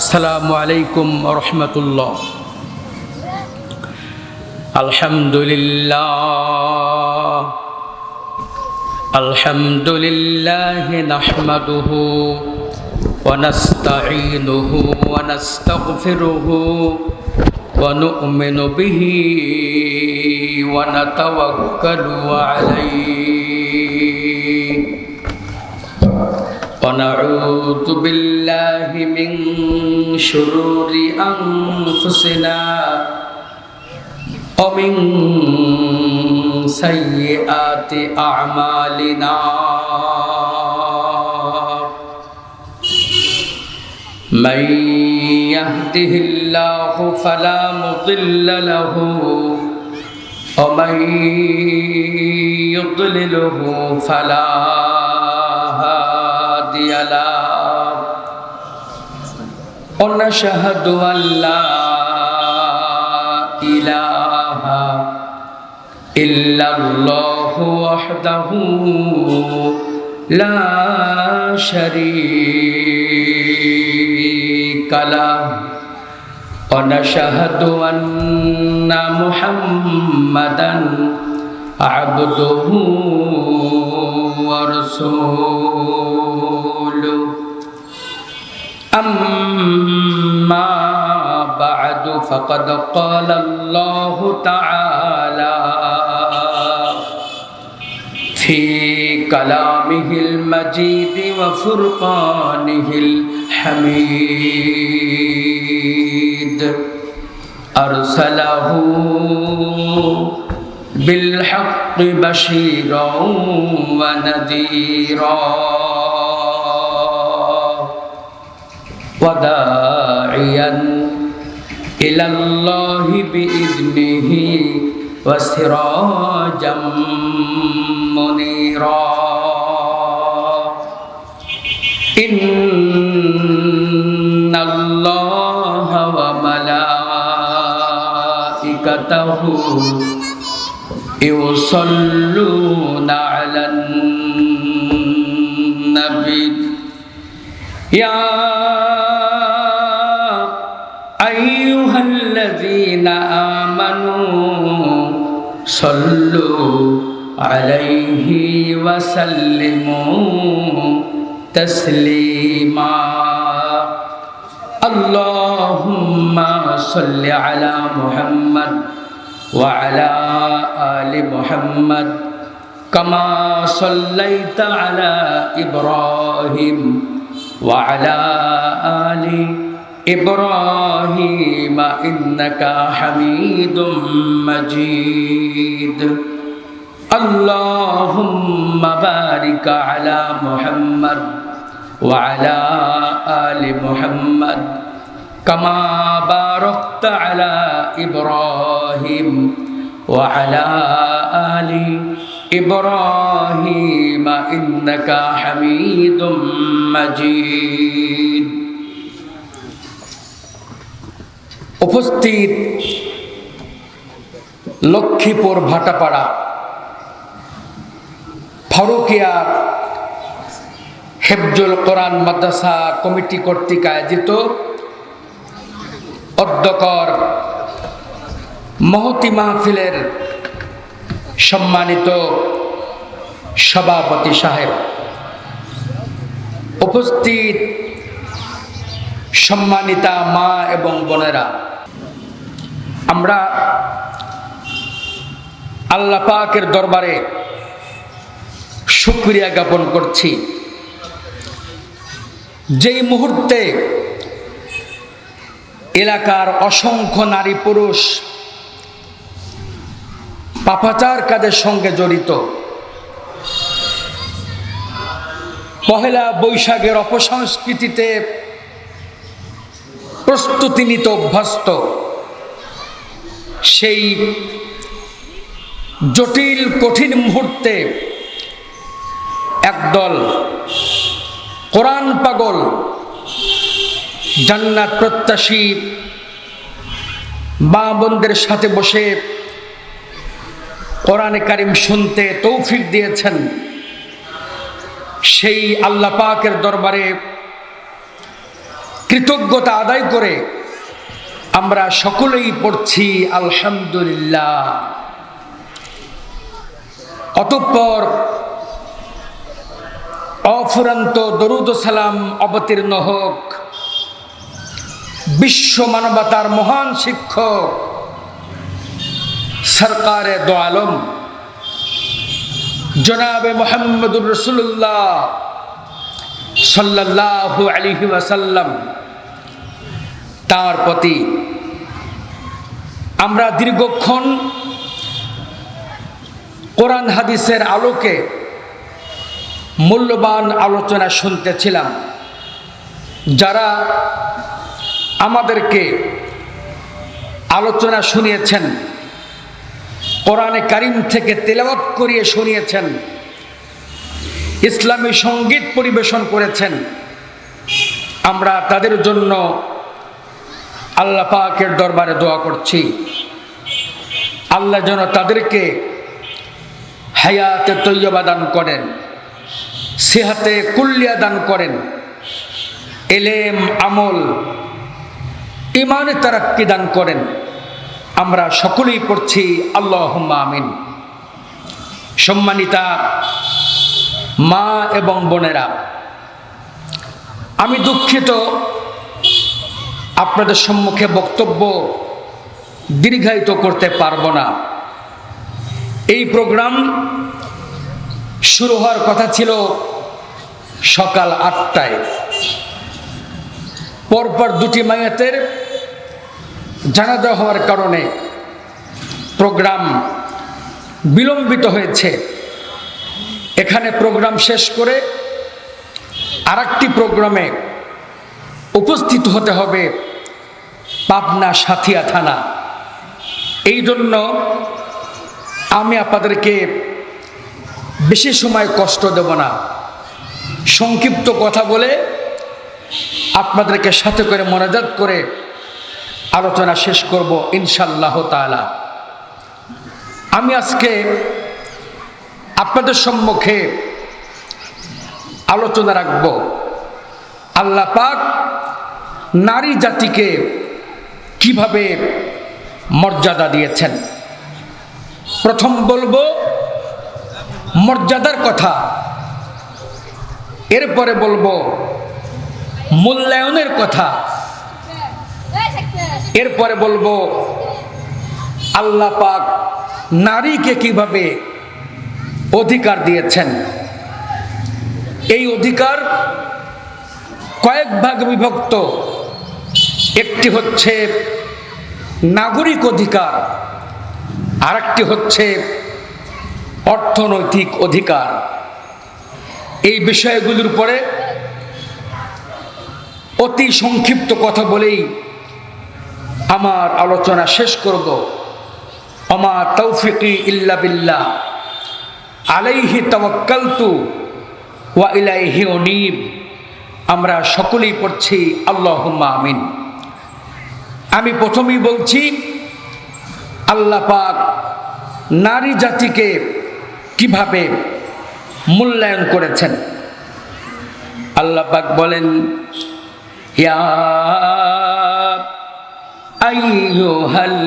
আসসালামু আলাইকুম ওয়া রাহমাতুল্লাহ। আলহামদুলিল্লাহ নাহমাদুহু ওয়া নাস্তাঈনুহু ওয়া নাস্তাগফিরুহু ওয়া নু'মিনু বিহি ওয়া নাতাওয়াক্কালু আলাইহি ونعوذ بالله من شرور أنفسنا ومن سيئات أعمالنا من يهده الله فلا مضل له ومن يضلله فلا ونشهد أن لا إله إلا الله وحده لا شريك له ونشهد أن محمدا عبده ورسوله أما بعد فقد قال الله تعالى في كلامه المجيد وفرقانه الحميد أرسله بالحق بشيرا ونذيرا وداعيا إلى الله بإذنه وسراجا منيرا إن الله وملائكته يصلون على النبي يا أيها الذين آمنوا صلوا عليه وسلموا تسليما اللهم صل على محمد وعلى آل محمد كما صليت على إبراهيم وعلى آل إبراهيم إنك حميد مجيد اللهم بارك على محمد وعلى آل محمد كما باركت على إبراهيم وعلى آل إبراهيم إنك حميد مجيد উপস্থিত লক্ষ্মীপুর ভাটাপাড়া ফারুকিয়া হেফজুল কোরআন মাদ্রাসা কমিটি কর্তৃক আয়োজিত অধ্যক্ষর মহতি মাহফিলের সম্মানিত সভাপতি সাহেব, উপস্থিত সম্মানিতা মা এবং বোনেরা, আমরা আল্লাহ পাকের দরবারে শুকরিয়া জ্ঞাপন করছি। যেই মুহূর্তে এলাকার অসংখ্য নারী পুরুষ পাপাচার কাজের সঙ্গে জড়িত, পহেলা বৈশাখের অপসংস্কৃতিতে প্রস্তুতি নিতে অভ্যস্ত, সেই জটিল কঠিন মুহূর্তে একদল কোরআন পাগল জান্নাত প্রত্যাশী মা বোনদের সাথে বসে কোরআনে কারিম শুনতে তৌফিক দিয়েছেন। সেই আল্লাহ পাকের দরবারে কৃতজ্ঞতা আদায় করে আমরা সকলেই পড়ছি আলহামদুলিল্লাহ। অতঃপর অফুরন্ত দরুদ ও সালাম অবতীর্ণ হোক বিশ্ব মানবতার মহান শিক্ষক সরকারে দো আলম জনাবে মুহাম্মদুর রাসূলুল্লাহ সাল্লাল্লাহু আলাইহি ওয়াসাল্লাম তার প্রতি। আমরা দীর্ঘক্ষণ কোরআন হাদিসের আলোকে মূল্যবান আলোচনা শুনতেছিলাম। যারা আমাদেরকে আলোচনা শুনিয়েছেন, কোরআনে কারিম থেকে তেলাওয়াত করিয়ে শুনিয়েছেন, ইসলামী সঙ্গীত পরিবেশন করেছেন, আমরা তাদের জন্য আল্লাহ পাকের দরবারে দোয়া করছি। আল্লাহ যেন তাদেরকে হায়াতে তৈয়বা দান করেন, সেহাতে কুল্লিয়া দান করেন, এলেম আমল ইমানে তারাক্কি দান করেন। আমরা সকলেই পড়ছি আল্লাহুম্মা আমিন। সম্মানিতা মা এবং বোনেরা, আমি দুঃখিত আপনাদের সম্মুখে বক্তব্য দীর্ঘায়িত করতে পারবো না। এই প্রোগ্রাম শুরু হওয়ার কথা ছিল সকাল 8টায়। পরপর দুটি মাইয়াতের জানাজা হওয়ার কারণে প্রোগ্রাম বিলম্বিত হয়েছে। এখানে প্রোগ্রাম শেষ করে আরেকটি প্রোগ্রামে উপস্থিত হতে হবে পাবনা সাথিয়া থানা। এই জন্য আমি আপনাদেরকে বেশি সময় কষ্ট দেব না, সংক্ষিপ্ত কথা বলে আপনাদেরকে সাথে করে মোনাজাত করে আলোচনা শেষ করব ইনশাআল্লাহ তাআলা। আমি আজকে আপনাদের সম্মুখে আলোচনা রাখব আল্লাহ পাক নারী জাতিকে কিভাবে মর্যাদা দিয়েছেন। প্রথম বলবো মর্যাদার কথা, এরপরে বলবো মূল্যায়নের কথা, এরপরে বলবো আল্লাহ পাক নারীকে কিভাবে অধিকার দিয়েছেন। এই অধিকার কয়েক ভাগ বিভক্ত। একটি হচ্ছে নাগরিক অধিকার, আরেকটি হচ্ছে অর্থনৈতিক অধিকার। এই বিষয়গুলির উপরে অতি সংক্ষিপ্ত কথা বলেই আমার আলোচনা শেষ করব। ওমা তৌফিকি ইল্লা বিল্লাহ আলাইহি তাওয়াক্কালতু ওয়া ইলাইহি উনীব। আমরা সকলেই পড়ছি আল্লাহুম্মা আমিন। আমি প্রথমেই বলছি আল্লাহ পাক নারী জাতিকে কিভাবে মূল্যায়ন করেছেন। আল্লাহ পাক বলেন, ইয়া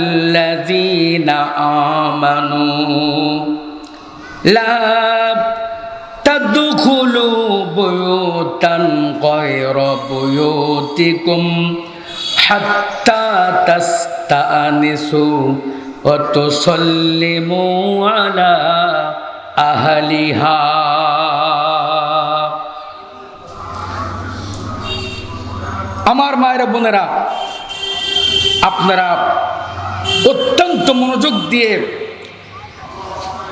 আইয়ুহাল্লাযীনা আমানু লা তাদখুলু বুয়ুতান গায়রা বুয়ুতিকুম হাত্তা তাস্তানিসু ওয়া তুসাল্লিমু আলা আহলিহা। আমার মায়েরা বোনেরা, আপনারা অত্যন্ত মনোযোগ দিয়ে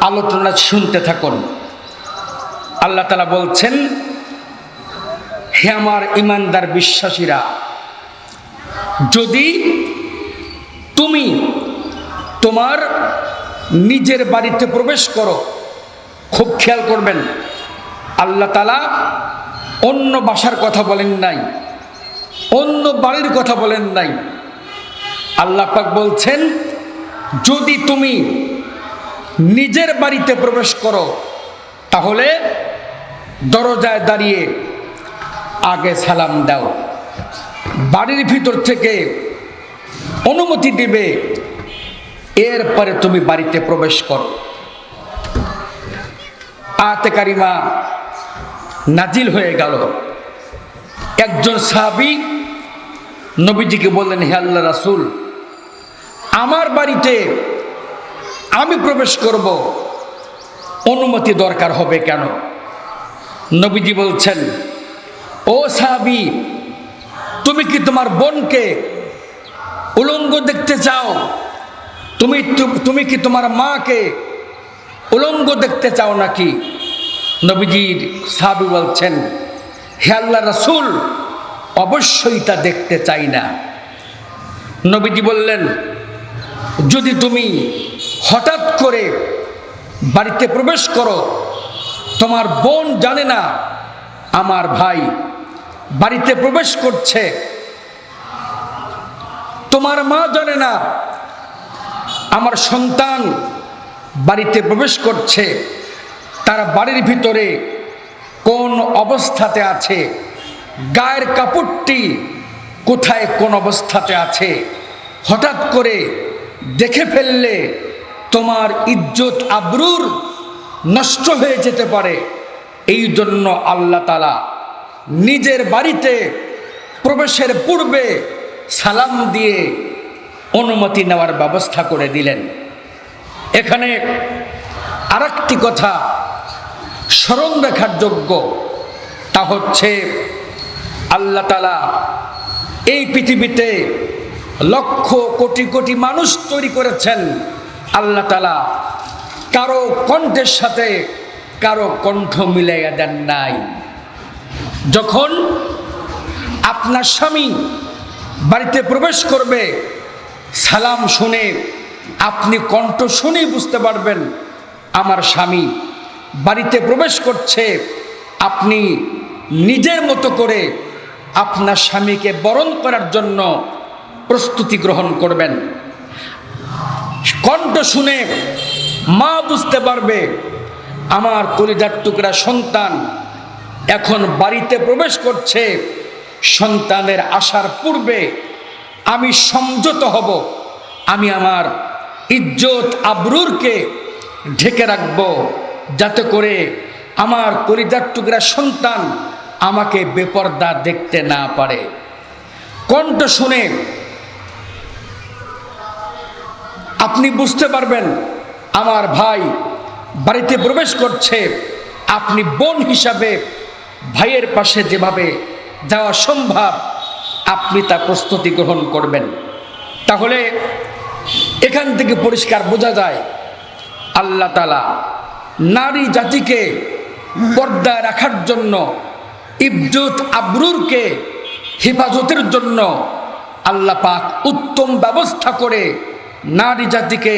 আলোচনা শুনতে থাকুন। আল্লাহ তাআলা বলছেন, হে আমার ঈমানদার বিশ্বাসীরা, যদি তুমি তোমার নিজের বাড়িতে প্রবেশ করো, খুব খেয়াল করবেন, আল্লাহ তাআলা অন্য বাসার কথা বলেন নাই, অন্য বাড়ির কথা বলেন নাই। আল্লাহ পাক বলছেন, যদি তুমি নিজের বাড়িতে প্রবেশ করো তাহলে দরজায় দাঁড়িয়ে আগে সালাম দাও। বাড়ির ভিতর থেকে অনুমতি দিবে, এরপরে তুমি বাড়িতে প্রবেশ করো। আয়াতে কারিমা নাজিল হয়ে গেল। একজন সাহাবী নবীজিকে বললেন, হে আল্লাহর রাসূল, আমার বাড়িতে আমি প্রবেশ করব, অনুমতি দরকার হবে কেন? নবীজি বলছেন, ও সাহাবী, তুমি কি তোমার বোনকে উলঙ্গ দেখতে চাও? তুমি কি তোমার মাকে উলঙ্গ দেখতে চাও নাকি? নবীজির সাহাবী বলছেন, হে আল্লাহর রাসূল, অবশ্যই তা দেখতে চাই না। নবীজি বললেন, যদি তুমি হঠাৎ করে বাড়িতে প্রবেশ করো, তোমার বোন জানে না আমার ভাই বাড়িতে প্রবেশ করছে, তোমার মা জানে না আমার সন্তান বাড়িতে প্রবেশ করছে, তারা বাড়ির ভিতরে কোন অবস্থাতে আছে, গায়ের কাপড়টি কোথায় কোন অবস্থাতে আছে, হঠাৎ করে দেখে ফেললে তোমার ইজ্জত আবরুর নষ্ট হয়ে যেতে পারে। এই জন্য আল্লাহ তাআলা নিজের বাড়িতে প্রবেশের পূর্বে সালাম দিয়ে অনুমতি নেওয়ার ব্যবস্থা করে দিলেন। এখানে আরেকটি কথা স্মরণ রাখার যোগ্য, তা হচ্ছে আল্লাহ তাআলা এই পৃথিবীতে লক্ষ কোটি কোটি মানুষ তৈরি করেছেন। আল্লাহ তাআলা কারো কণ্ঠের সাথে কারো কণ্ঠ মিলাইয়া দেন নাই। যখন আপনার স্বামী বাড়িতে প্রবেশ করবে, সালাম শুনে আপনি কণ্ঠ শুনেই বুঝতে পারবেন আমার স্বামী বাড়িতে প্রবেশ করছে। আপনি নিজের মতো করে আপনার স্বামীকে বরণ করার জন্য প্রস্তুতি গ্রহণ করবেন। কণ্ঠ শুনে মা বুঝতে পারবে আমার কলিজার টুকরা সন্তান এখন বাড়িতে প্রবেশ করছে। সন্তানের আসার পূর্বে আমি সংযত হব, আমি আমার ইজ্জত আবরুরকে ঢেকে রাখব, যাতে করে আমার কলিজার টুকরা সন্তান আমাকে বেপরদা দেখতে না পারে। কণ্ঠ শুনে আপনি বুঝতে পারবেন আমার ভাই বাড়িতে প্রবেশ করছে। আপনি বোন হিসাবে ভাইয়ের পাশে যেভাবে যাওয়া সম্ভব আপনি তা প্রস্তুতি গ্রহণ করবেন। তাহলে এখান থেকে পরিষ্কার বোঝা যায় আল্লাহ তাআলা নারী জাতিকে পর্দায় রাখার জন্য, ইজ্জত আবরুরকে হেফাজতের জন্য আল্লাহ পাক উত্তম ব্যবস্থা করে নারী জাতিকে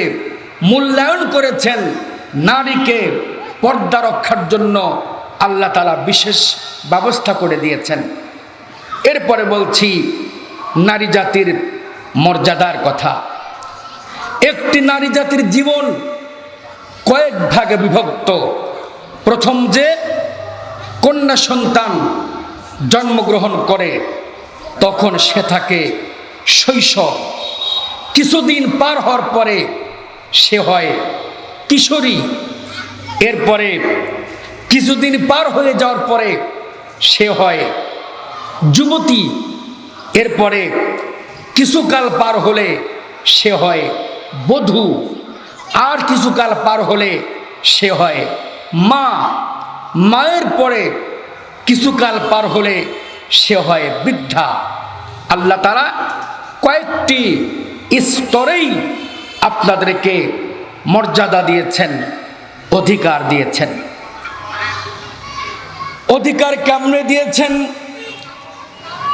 মূল্যায়ন করেছেন। নারীকে পর্দা রক্ষার জন্য আল্লাহ তাআলা বিশেষ ব্যবস্থা করে দিয়েছেন। এরপরে বলছি নারী জাতির মর্যাদার কথা। একটি নারী জাতির জীবন কয়েক ভাগে বিভক্ত। প্রথম, যে কন্যা সন্তান জন্মগ্রহণ করে তখন সে থাকে শৈশব, কিছুদিন পার হওয়ার পরে সে হয় কিশোরী, এরপরে কিছুদিন পার হয়ে যাওয়ার পরে সে হয় যুবতী, এরপরে কিছুকাল পার হলে সে হয় বধূ, আর কিছুকাল পার হলে সে হয় মা, মায়ের পরে কিছুকাল পার হলে সে হয় বৃদ্ধা। আল্লাহ তাআলা কয়েকটি স্তরেই আপনাদেরকে মর্যাদা দিয়েছেন, অধিকার দিয়েছেন। অধিকার কেমনে দিয়েছেন?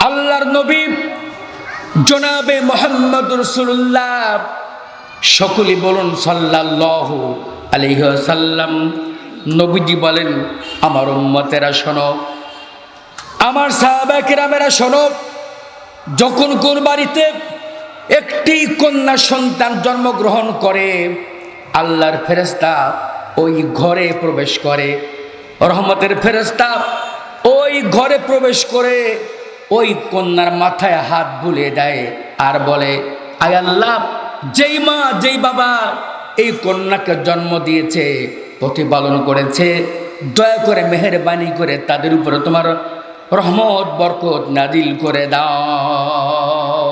আল্লাহর নবী জনাবে মুহাম্মদ রাসূলুল্লাহ, সকলে বলুন সাল্লাল্লাহু আলাইহি ওয়াসাল্লাম। নবীজি বলেন, আমার উম্মতেরা শোনো, আমার সাহাবায়ে কেরামেরা শোনো, যখন কোন বাড়িতে একটি কন্যা সন্তান জন্মগ্রহণ করে আল্লাহর ফেরেশতা ওই ঘরে প্রবেশ করে, রহমতের ফেরেশতা ওই ঘরে প্রবেশ করে ওই কন্যার মাথায় হাত বুলিয়ে দেয় আর বলে, আয় আল্লাহ, যেই মা যেই বাবা এই কন্যাকে জন্ম দিয়েছে, প্রতিপালন করেছে, দয়া করে মেহেরবানি করে তাদের উপরে তোমার রহমত বরকত নাজিল করে দাও।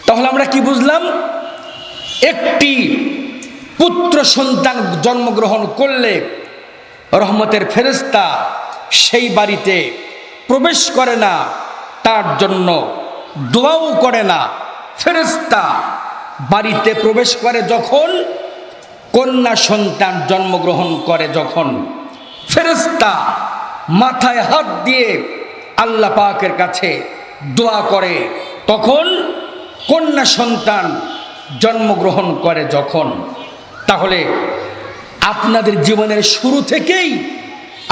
তাহলে আমরা কি বুঝলাম? একটি পুত্র সন্তান জন্মগ্রহণ করলে রহমতের ফেরেশতা সেই বাড়িতে প্রবেশ করে না, তার জন্য দোয়াও করে না। ফেরেশতা বাড়িতে প্রবেশ করে যখন কন্যা সন্তান জন্মগ্রহণ করে, যখন ফেরেশতা মাথায় হাত দিয়ে আল্লাহ পাকের কাছে দোয়া করে, তখন কন্যা সন্তান জন্মগ্রহণ করে যখন, তাহলে আপনাদের জীবনের শুরু থেকেই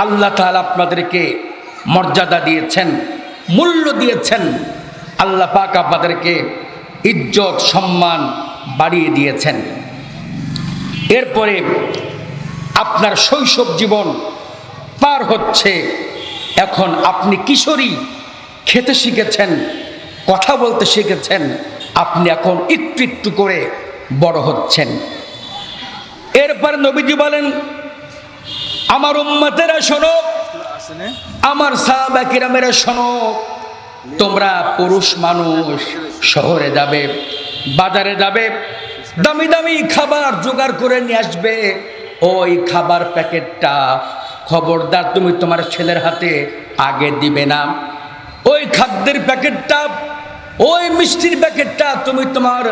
আল্লাহ তাআলা আপনাদেরকে মর্যাদা দিয়েছেন, মূল্য দিয়েছেন। আল্লাহ পাক আপনাদেরকে ইজ্জত সম্মান বাড়িয়ে দিয়েছেন। এরপরে আপনার শৈশব জীবন পার হচ্ছে, এখন আপনি কিশোরী, খেতে শিখেছেন, কথা বলতে শিখেছেন, আপনি এখন একটু একটু করে বড় হচ্ছেন। এরপর নবীজি বলেন, আমার উম্মতেরা শোনো, আমার সাহাবা কিরামেরা শোনো, তোমরা পুরুষ মানুষ শহরে যাবে, বাজারে যাবে, দামি দামি খাবার জোগাড় করে নিয়ে আসবে। ওই খাবার প্যাকেটটা খবরদার তুমি তোমার ছেলের হাতে আগে দিবে না। ওই খাদ্যের প্যাকেটটা, ওই মিষ্টির প্যাকেটটা তুমি তোমার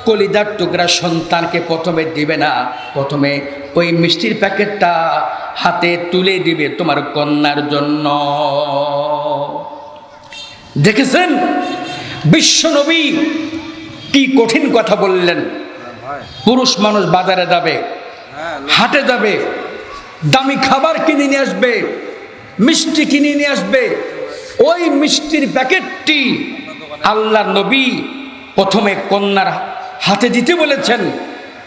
কলিজার টুকরা সন্তানকে প্রথমে দিবে না। প্রথমে ওই মিষ্টির প্যাকেটটা হাতে তুলে দিবে তোমার কন্যার জন্য। দেখেছেন বিশ্বনবী কি কঠিন কথা বললেন। পুরুষ মানুষ বাজারে যাবে, হাটে যাবে, দামি খাবার কিনে নিয়ে আসবে, মিষ্টি কিনে নিয়ে আসবে। ওই মিষ্টির প্যাকেটটি আল্লাহর নবী প্রথমে কন্যার হাতে দিতে বলেছেন।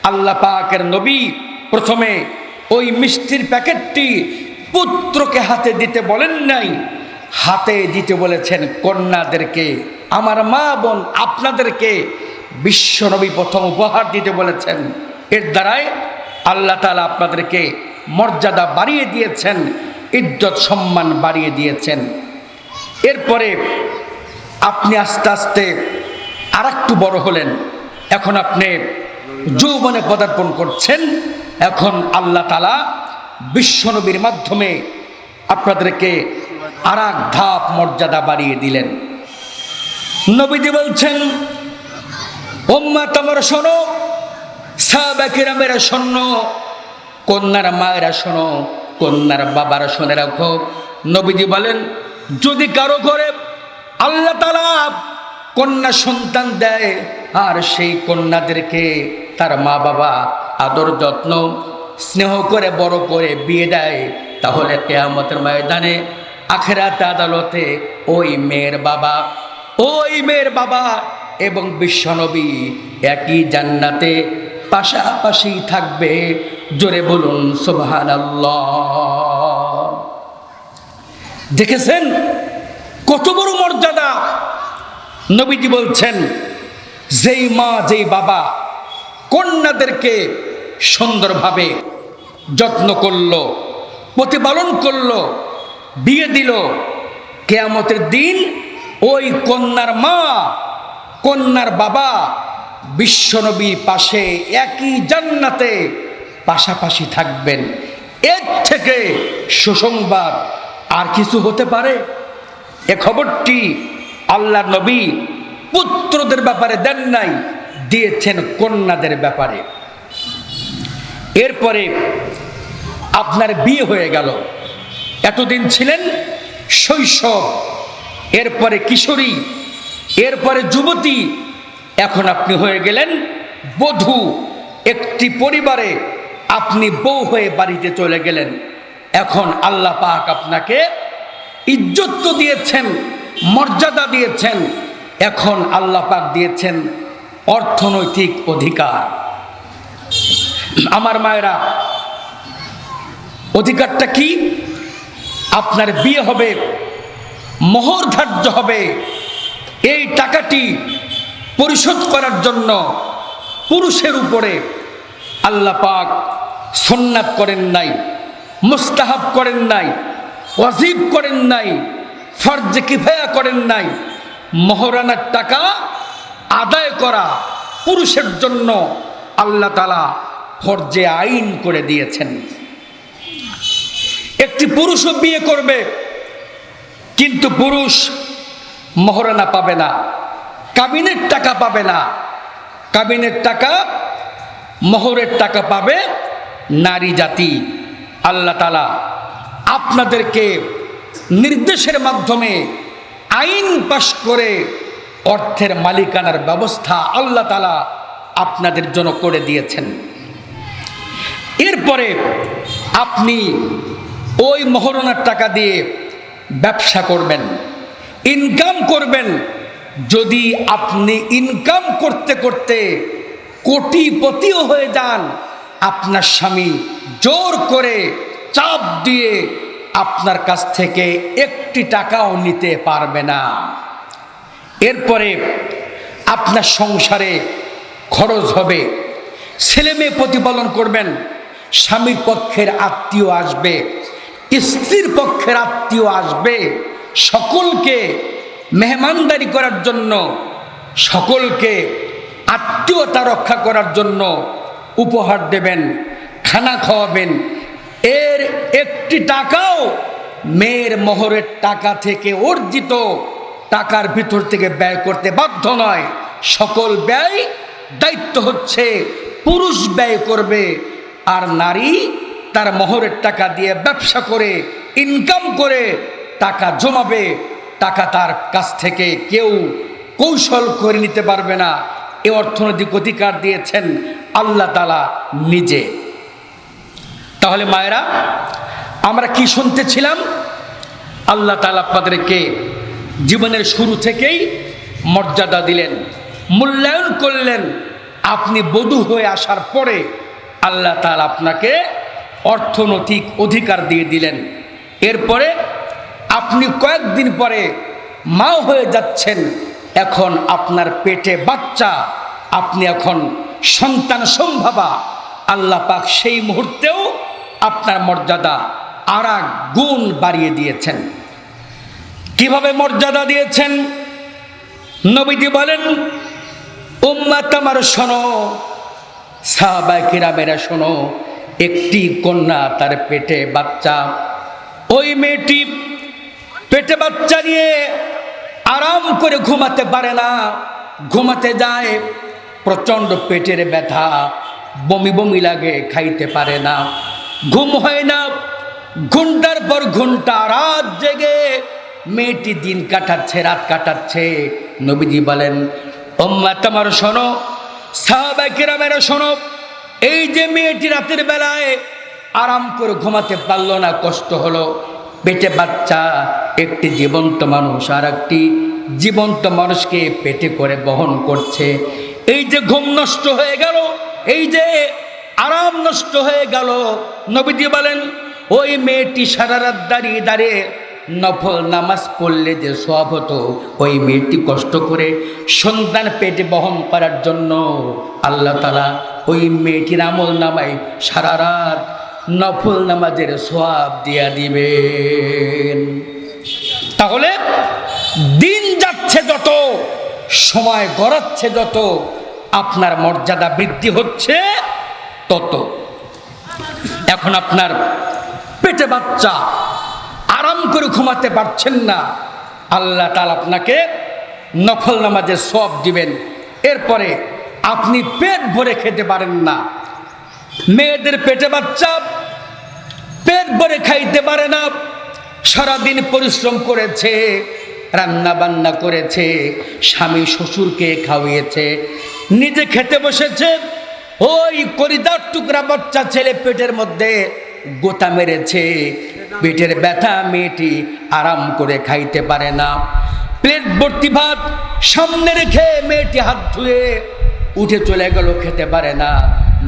আল্লাহ পাকের নবী প্রথমে ওই মিষ্টির প্যাকেটটি পুত্রকে হাতে দিতে বলেন নাই, হাতে দিতে বলেছেন কন্যাদেরকে। আমার মা বোন আপনাদেরকে বিশ্বনবী প্রথম উপহার দিতে বলেছেন। এর দ্বারাই আল্লাহ তাআলা আপনাদেরকে মর্যাদা বাড়িয়ে দিয়েছেন, ইজ্জত সম্মান বাড়িয়ে দিয়েছেন। এরপরে আপনি আস্তে আস্তে আর একটু বড় হলেন, এখন আপনি যৌবনে পদার্পণ করছেন। এখন আল্লাহ তাআলা বিশ্বনবীর মাধ্যমে আপনাদেরকে আর এক ধাপ মর্যাদা বাড়িয়ে দিলেন। নবীজি বলছেন, উম্মত তোমরা শোনো, সাহাবা কিরামেরা শোনো, কন্যার মায়েরা শোনো, কন্যার বাবারা শুনে রাখো। নবীজি বলেন, যদি কারো ঘরে আল্লাহ তাআলা কন্যা সন্তান দেয় আর সেই কন্যাদেরকে তার মা বাবা আদর যত্ন স্নেহ করে বড় করে বিয়ে দেয়, তাহলে কিয়ামতের ময়দানে আখিরাত আদালতে ওই মেয়ের বাবা এবং বিশ্বনবী একই জান্নাতে পাশাপাশি থাকবে। জোরে বলুন সুবহানাল্লাহ। দেখেছেন কত বড় মর্যাদা। নবীজি বলছেন, যেই মা যেই বাবা কন্যাদেরকে সুন্দরভাবে যত্ন করলো, প্রতিপালন করলো, বিয়ে দিল, কিয়ামতের দিন ওই কন্যার মা কন্যার বাবা বিশ্বনবী পাশে একই জান্নাতে পাশাপাশি থাকবেন। এর থেকে সুসংবাদ আর কিছু হতে পারে? এ খবরটি আল্লাহ নবী পুত্রদের ব্যাপারে দেন নাই, দিয়েছেন কন্যাদের ব্যাপারে। এরপরে আপনার বিয়ে হয়ে গেল, এতদিন ছিলেন শৈশব, এরপরে কিশোরী, এরপরে যুবতী, এখন আপনি হয়ে গেলেন বধূ। একটি পরিবারে আপনি বউ হয়ে বাড়িতে চলে গেলেন। এখন আল্লাহ পাক আপনাকে ইজ্জত তো দিয়েছেন, মর্যাদা দিয়েছেন, এখন আল্লাহ পাক দিয়েছেন অর্থনৈতিক অধিকার। আমার মায়েরা, অধিকারটা কি? আপনার বিয়ে হবে, মোহর ধার্য হবে। এই টাকাটি পরিশোধ করার জন্য পুরুষের উপরে আল্লাহ পাক সুন্নাত করেন নাই, মুস্তাহাব করেন নাই, ওয়াজিব করেন নাই, ফরজে কিফায়া করেন নাই। মোহরানার টাকা আদায় করা পুরুষের জন্য আল্লাহ তাআলা ফরজে আইন করে দিয়েছেন। একটি পুরুষও বিয়ে করবে, কিন্তু পুরুষ মোহরানা পাবে না, কাবিনের টাকা পাবে না। কাবিনের টাকা, মোহরের টাকা পাবে নারী জাতি। আল্লাহ তাআলা আপনাদেরকে নির্দেশের মাধ্যমে আইন পাশ করে অর্থের মালিকানার ব্যবস্থা আল্লাহ তাআলা আপনাদের জন্য করে দিয়েছেন। এরপরে আপনি ওই মোহরানার টাকা দিয়ে ব্যবসা করবেন, ইনকাম করবেন। যদি আপনি ইনকাম করতে করতে কোটিপতিও হয়ে যান, আপনার স্বামী জোর করে চাপ দিয়ে আপনার কাছ থেকে একটি টাকাও নিতে পারবে না। এরপরে আপনার সংসারে খরচ হবে, ছেলে মেয়ে প্রতিপালন করবেন, স্বামীর পক্ষের আত্মীয় আসবে, স্ত্রীর পক্ষের আত্মীয় আসবে, সকলকে মেহমানদারি করার জন্য, সকলকে আত্মীয়তা রক্ষা করার জন্য উপহার দেবেন, খানা খাওয়াবেন। এর একটি টাকাও মেয়ের মোহরের টাকা থেকে অর্জিত টাকার ভিতর থেকে ব্যয় করতে বাধ্য নয়। সকল ব্যয় দায়িত্ব হচ্ছে পুরুষ ব্যয় করবে, আর নারী তার মোহরের টাকা দিয়ে ব্যবসা করে ইনকাম করে টাকা জমাবে। টাকা তার কাছ থেকে কেউ কৌশল করে নিতে পারবে না। এ অর্থনৈতিক অধিকার দিয়েছেন আল্লাহ তাআলা নিজে। তাহলে মায়েরা, আমরা কি শুনতেছিলাম? আল্লাহ তাআলা আপনাদেরকে জীবনের শুরু থেকেই মর্যাদা দিলেন, মূল্যায়ন করলেন। আপনি বধূ হয়ে আসার পরে আল্লাহ তাআলা আপনাকে অর্থনৈতিক অধিকার দিয়ে দিলেন। এরপরে আপনি কয়েকদিন পরে মা হয়ে যাচ্ছেন, এখন আপনার পেটে বাচ্চা, আপনি এখন সন্তান সম্ভবা। আল্লাহ পাক সেই মুহূর্তেও আপনার মর্যাদা আর এক গুণ বাড়িয়ে দিয়েছেন। কিভাবে মর্যাদা দিয়েছেন? নবীজি বলেন, উম্মত আমার শোনো, সাহাবায়ে কিরামেরা শোনো, একটি কন্যা, তার পেটে বাচ্চা। ওই মেয়েটি পেটে বাচ্চা নিয়ে আরাম করে ঘুমাতে পারে না, ঘুমাতে যায়, প্রচণ্ড পেটের ব্যথা, বমি বমি লাগে, খাইতে পারে না, ঘুম হয় না, ঘন্টার পর ঘন্টা রাত জেগে মেয়েটি দিন কাটাচ্ছে, রাত কাটাচ্ছে। নবীজি বলেন, উম্মত আমার শোনো, সাহাবায়ে কিরামেরা শোনো, এই যে মেয়েটি রাতের বেলায় আরাম করে ঘুমাতে পারলো না, কষ্ট হলো, পেটে বাচ্চা, একটি জীবন্ত মানুষ আর একটি জীবন্ত মানুষকে পেটে করে বহন করছে। এই যে ঘুম নষ্ট হয়ে গেল, এই যে আরাম নষ্ট হয়ে গেল, নবীজি বলেন, ওই মেয়েটি সারা রাত দাঁড়িয়ে দাঁড়িয়ে নফল নামাজ পড়লে যে সওয়াব হতো, ওই মেয়েটি কষ্ট করে সন্তান পেটে বহন করার জন্য আল্লাহ তাআলা ওই মেয়েটির আমল নামায় সারা রাত নফল নামাজের সওয়াব দিয়া দিবেন। তাহলে দিন যাচ্ছে যত, সময় গড়াচ্ছে যত, আপনার মর্যাদা বৃদ্ধি হচ্ছে তত। এখন আপনার পেটে বাচ্চা, আরাম করে ঘুমাতে পারছেন না, আল্লাহ তাআলা আপনাকে নফল নামাজের সওয়াব দিবেন। এরপরে আপনি পেট ভরে খেতে পারেন না। মেয়েদের পেটে বাচ্চা পেট ভরে খাইতে পারে না, সারাদিন পরিশ্রম করেছে, রান্না বান্না করেছে, স্বামী শ্বশুরকে খাওয়িয়েছে, নিজে খেতে বসেছে, ওই কলিজার টুকরা বাচ্চা ছেলে পেটের মধ্যে গোতা মেরেছে, পেটের ব্যথা, মেয়েটি আরাম করে খাইতে পারে না। প্লেট ভর্তি ভাত সামনে রেখে মেয়েটি হাত ধুয়ে উঠে চলে গেল, খেতে পারে না।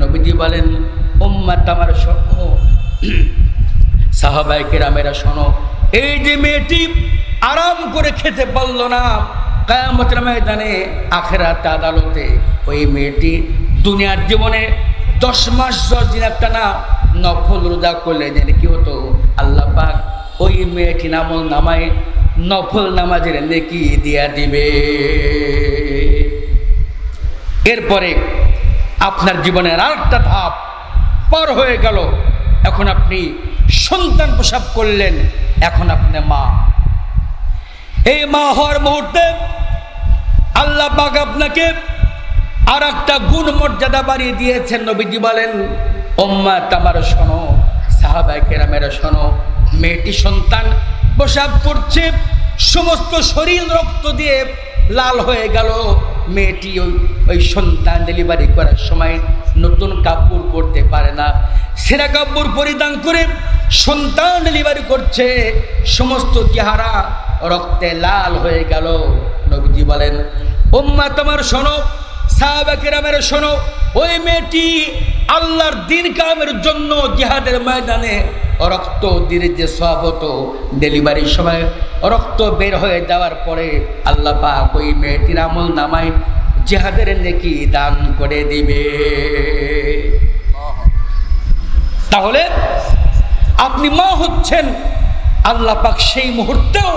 নবীজি বলেন, উম্মত আমার শোনো, সাহাবায়ে কিরামেরা শোনো, এই যে মেয়েটি আরাম করে খেতে পারল না, কিয়ামতের ময়দানে আখিরাত আদালতে ওই মেয়েটি দুনিয়ার জীবনে 10 মাস 10 দিন একটা না নফল রোজা করলে যেন কি হতো, আল্লাহ পাক ওই মেয়েটি আমল নামায় নফল নামাজের নেকি দিয়া দিবে। এরপরে আপনার জীবনের আরেকটা ধাপ পার হয়ে গেল। এখন আপনি সন্তান প্রসব করলেন, এখন আপনি মা। এই মা হওয়ার মুহূর্তে আল্লাহ পাক আপনাকে আর একটা গুণ মর্যাদা বাড়িয়ে দিয়েছেন। নবীজি বলেন, উম্মত আমার শোনো, সাহাবায়ে কেরামেরা শোনো, মেয়েটি সন্তান প্রসব করছে, সমস্ত শরীর রক্ত দিয়ে লাল হয়ে গেল। মেয়েটি ওই সন্তান ডেলিভারি করার সময় নতুন কাপড় পরতে পারে না, ছেঁড়া কাপড় পরিধান করে সন্তান ডেলিভারি করছে, সমস্ত চেহারা রক্তে লাল হয়ে গেল। নবীজি বলেন, উম্মত আমার শোনো, সাহাবায়ে কেরামেরা শোনো, ওই মেয়েটি আল্লাহর দ্বীন কায়েমের জন্য জিহাদের ময়দানে রক্ত দিয়ে যে সওয়াব হতো, ডেলিভারির সময় রক্ত বের হয়ে যাওয়ার পরে আল্লাহ পাক ওই মেয়েটির আমল নামায় জিহাদের নেকি দান করে দিবে। তাহলে আপনি মা হচ্ছেন, আল্লাহ পাক সেই মুহূর্তেও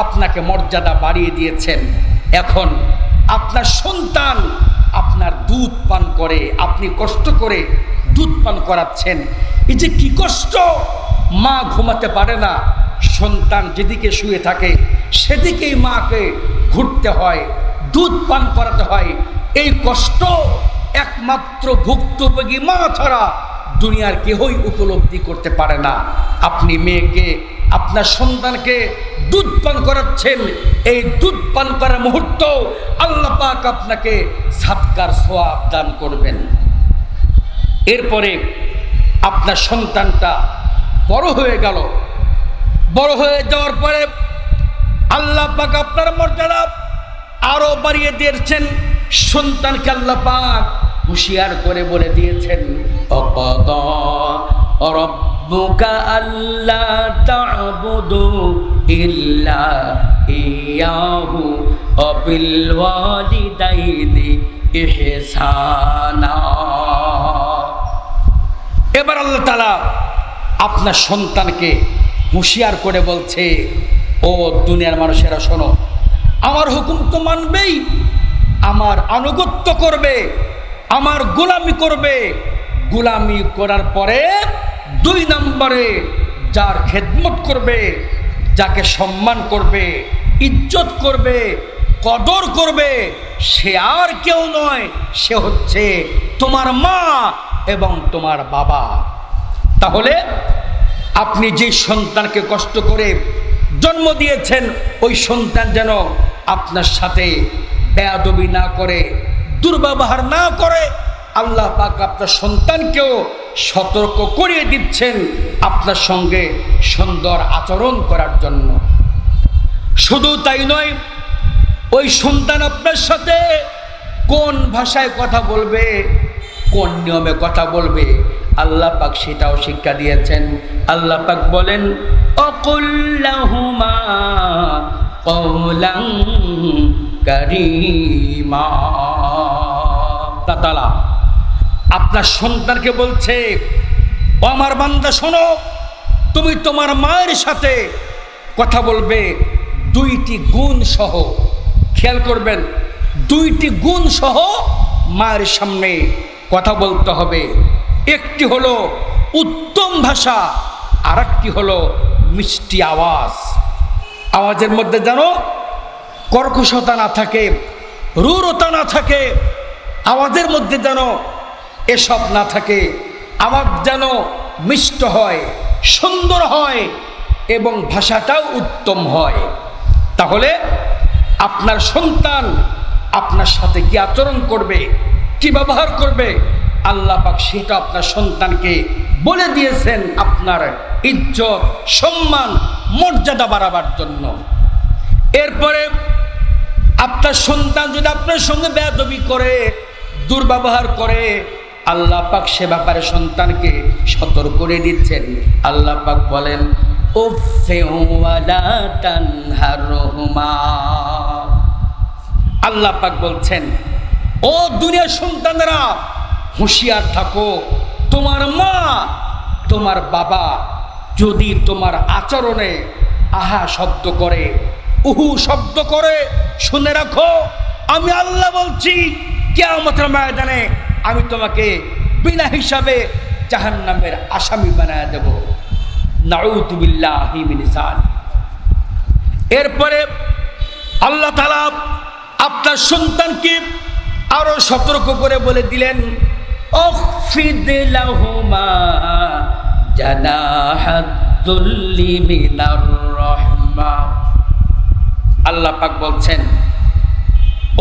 আপনাকে মর্যাদা বাড়িয়ে দিয়েছেন। এখন আপনার সন্তান আপনার দুধ পান করে, আপনি কষ্ট করে দুধ পান করাচ্ছেন। এই যে কি কষ্ট! মা ঘুমাতে পারে না, সন্তান যেদিকে শুয়ে থাকে সেদিকেই মাকে ঘুরতে হয়, দুধ পান করাতে হয়। এই কষ্ট একমাত্র ভুক্তভোগী মা ছাড়া দুনিয়ার কেউই উপলব্ধি করতে পারে না। আপনি মেয়েকে, আপনার সন্তানকে দুধ পান করাচ্ছেন, এই দুধ পান করার মুহূর্ত আল্লাহ পাক আপনাকে সাদকার সওয়াব দান করবেন। এরপরে আপনার সন্তানটা বড় হয়ে গেল, বড় হয়ে যাওয়ার পরে আল্লাহ পাক আপনার মর্যাদা আরো বাড়িয়ে দিয়েছেন। সন্তানকে আল্লাহ পাক হুঁশিয়ার করে বলে দিয়েছেন, অকাদা রাব্বুকা আল্লা তা'বুদু ইল্লা ইয়াহু ওয়া বিল ওয়ালিদাইনি ইহসানা। এবার আল্লাহ তাআলা আপনার সন্তানকে হুঁশিয়ার করে বলছে, ও দুনিয়ার মানুষেরা শোনো, আমার হুকুম তো মানবেই, আমার আনুগত্য করবে, আমার গোলামি করবে। গোলামি করার পরে 2 নম্বরে যার খেদমত করবে, যাকে সম্মান করবে, ইজ্জত করবে, কদর করবে, সে আর কেউ নয়, সে হচ্ছে তোমার মা এবং তোমার বাবা। তাহলে আপনি যে সন্তানকে কষ্ট করে জন্ম দিয়েছেন, ওই সন্তান যেন আপনার সাথে বেয়াদবি না করে, দুর্ব্যবহার না করে, আল্লাহ পাক আপনার সন্তানকেও সতর্ক করিয়ে দিচ্ছেন আপনার সঙ্গে সুন্দর আচরণ করার জন্য। শুধু তাই নয়, ওই সন্তান আপনার সাথে কোন ভাষায় কথা বলবে, কোন নিয়মে কথা বলবে, আল্লাহ পাক সেটাও শিক্ষা দিয়েছেন। আল্লাহ পাক বলেন, অকুল লাহুমা কওলান কারীমা। তাআলা আপনার সন্তানকে বলছে, ও আমার বান্দা শোনো, তুমি তোমার মায়ের সাথে কথা বলবে 2টি গুণ সহ। খেয়াল করবেন, 2টি গুণ সহ মায়ের সামনে কথা বলতে হবে। একটি হলো উত্তম ভাষা, আর একটি হলো মিষ্টি আওয়াজ। আওয়াজের মধ্যে যেন কর্কশতা না থাকে, রূঢ়তা না থাকে, আওয়াজের মধ্যে যেন এসব না থাকে। আওয়াজ যেন মিষ্ট হয়, সুন্দর হয় এবং ভাষাটাও উত্তম হয়। তাহলে আপনার সন্তান আপনার সাথে কি আচরণ করবে, কি ব্যবহার করবে, আল্লাহ পাক সেটা আপনার সন্তানকে বলে দিয়েছেন আপনার ইজ্জত, সম্মান, মর্যাদা বাড়াবার জন্য। এরপরে আপনার সন্তান যদি আপনার সঙ্গে বেয়াদবি করে, দুর্ব্যবহার করে, আল্লাহ পাক সে ব্যাপারে সন্তানকে সতর্ক করে দিচ্ছেন। আল্লাহ পাক বলেন, উফফি ওয়া লা তানহারহুমা। আল্লাহ পাক বলছেন, ও দুনিয়ার সন্তানেরা হুঁশিয়ার থাকো, তোমার মা তোমার বাবা যদি তোমার আচরণে আহা শব্দ করে, উহু শব্দ করে, শুনে রাখো আমি আল্লাহ বলছি কিয়ামতের ময়দানে আমি তোমাকে বিনা হিসাবে জাহান্নামের আসামি বানায় দেব। নাউযু বিল্লাহি মিন যালিক। এরপরে আল্লাহ তাআলা আপনার সন্তানকে আরো সতর্ক করে বলে দিলেন, উখফিদ লাহুমা জানাহাদ-দুল্লি মিনার রাহমা। আল্লাহ পাক বলছেন,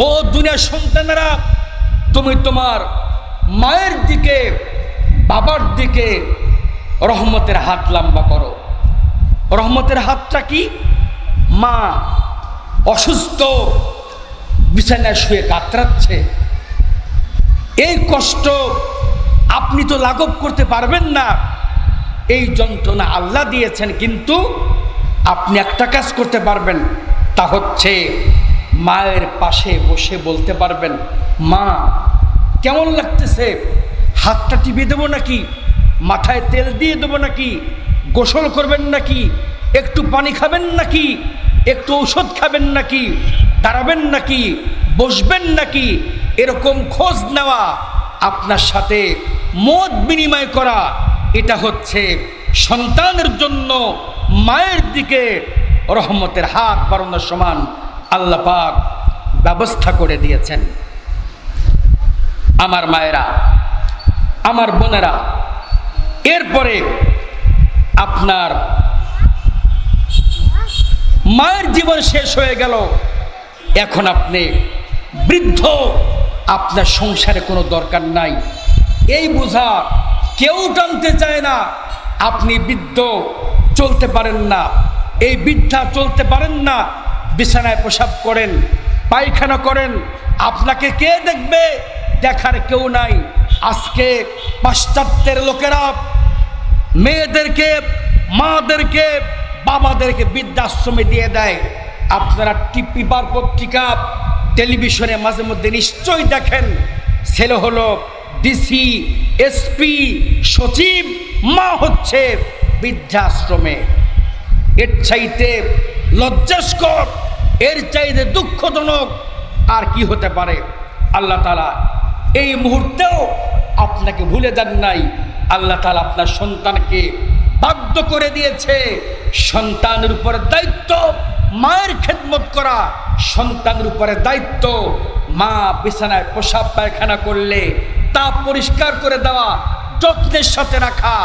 ও দুনিয়ার সন্তানেরা তুমি তোমার মায়ের দিকে বাবার দিকে রহমতের হাত লম্বা করো। রহমতের হাতটা কি? মা অসুস্থ, বিছানায় শুয়ে কাতরাচ্ছে, এই কষ্ট আপনি তো লাঘব করতে পারবেন না, এই যন্ত্রণা আল্লাহ দিয়েছেন, কিন্তু আপনি একটা কাজ করতে পারবেন, তা হচ্ছে মায়ের পাশে বসে বলতে পারবেন, মা কেমন লাগতেছে, হাতটা টিপে দেবো নাকি, মাথায় তেল দিয়ে দেবো নাকি, গোসল করবেন নাকি, একটু পানি খাবেন নাকি, একটু ঔষধ খাবেন নাকি, দাঁড়াবেন নাকি, বসবেন নাকি, এরকম খোঁজ নেওয়া, আপনার সাথে মত বিনিময় করা, এটা হচ্ছে সন্তানের জন্য মায়ের দিকে রহমতের হাত বাড়ানোর সমান আল্লাহ পাক ব্যবস্থা করে দিয়েছেন। আমার মায়েরা, আমার বোনেরা, এরপরে আপনার মায়ের জীবন শেষ হয়ে গেল, এখন আপনি বৃদ্ধ, আপনার সংসারে কোনো দরকার নাই, এই বোঝা কেউ টানতে চায় না, আপনি বৃদ্ধ, চলতে পারেন না, এই বৃদ্ধা চলতে পারেন না, বিছানায় প্রসাব করেন, পায়খানা করেন, আপনাকে কে দেখবে, দেখার কেউ নাই। আজকে পাশ্চাত্যের লোকেরা মেয়েদেরকে, মাদেরকে, বাবাদেরকে বৃদ্ধাশ্রমে দিয়ে দেয়। আপনারা পেপার পত্রিকা টেলিভিশনে মাঝে মধ্যে নিশ্চয়ই দেখেন, ছেলে হলো ডিসি, এসপি, সচিব, মা হচ্ছে বৃদ্ধাশ্রমে। এর চাইতে লজ্জাস্কর, এর চাইতে দুঃখজনক আর কি হতে পারে? আল্লাহ তাআলা এই মুহূর্তেও আপনাকে ভুলে যান নাই। আল্লাহ তাআলা আপনার সন্তানকে বাধ্য করে দিয়েছে, সন্তানের উপরে দায়িত্ব মায়ের খেদমত করা, সন্তানের উপরে দায়িত্ব মা বিছানায় প্রসাব পায়খানা করলে তা পরিষ্কার করে দেওয়া, যত্নের সাথে রাখা।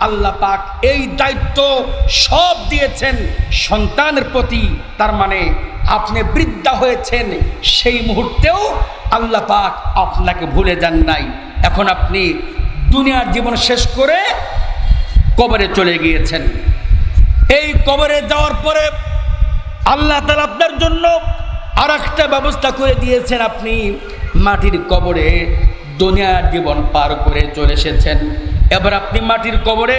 আল্লাহ পাক এই দায়িত্ব সব দিয়েছেন সন্তানের প্রতি। তার মানে আপনি বৃদ্ধা হয়েছেন, সেই মুহূর্তেও আল্লাহ পাক আপনাকে ভুলে যান নাই। এখন আপনি দুনিয়ার জীবন শেষ করে কবরে চলে গিয়েছেন। এই কবরে যাওয়ার পরে আল্লাহ তাআলা আপনার জন্য আর একটা ব্যবস্থা করে দিয়েছেন। আপনি মাটির কবরে দুনিয়ার জীবন পার করে চলে এসেছেন। এবার আপনি মাটির কবরে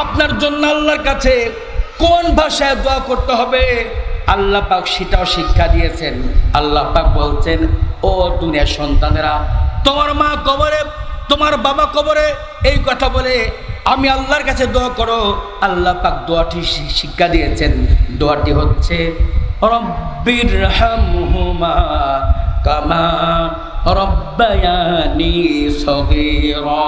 আপনার জন্য আল্লাহর কাছে কোন ভাষায় দোয়া করতে হবে আল্লাহ পাক সেটাও শিক্ষা দিয়েছেন। আল্লাহ পাক বলছেন, ও দুনিয়ার সন্তানেরা, তোমার মা কবরে, তোমার বাবা কবরে, এই কথা বলে আমি আল্লাহর কাছে দোয়া করো। আল্লাহ পাক দোয়াটি শিক্ষা দিয়েছেন। দোয়াটি হচ্ছে, রব্বিরহামহুমা কামা রব্বায়ানি সগীরা,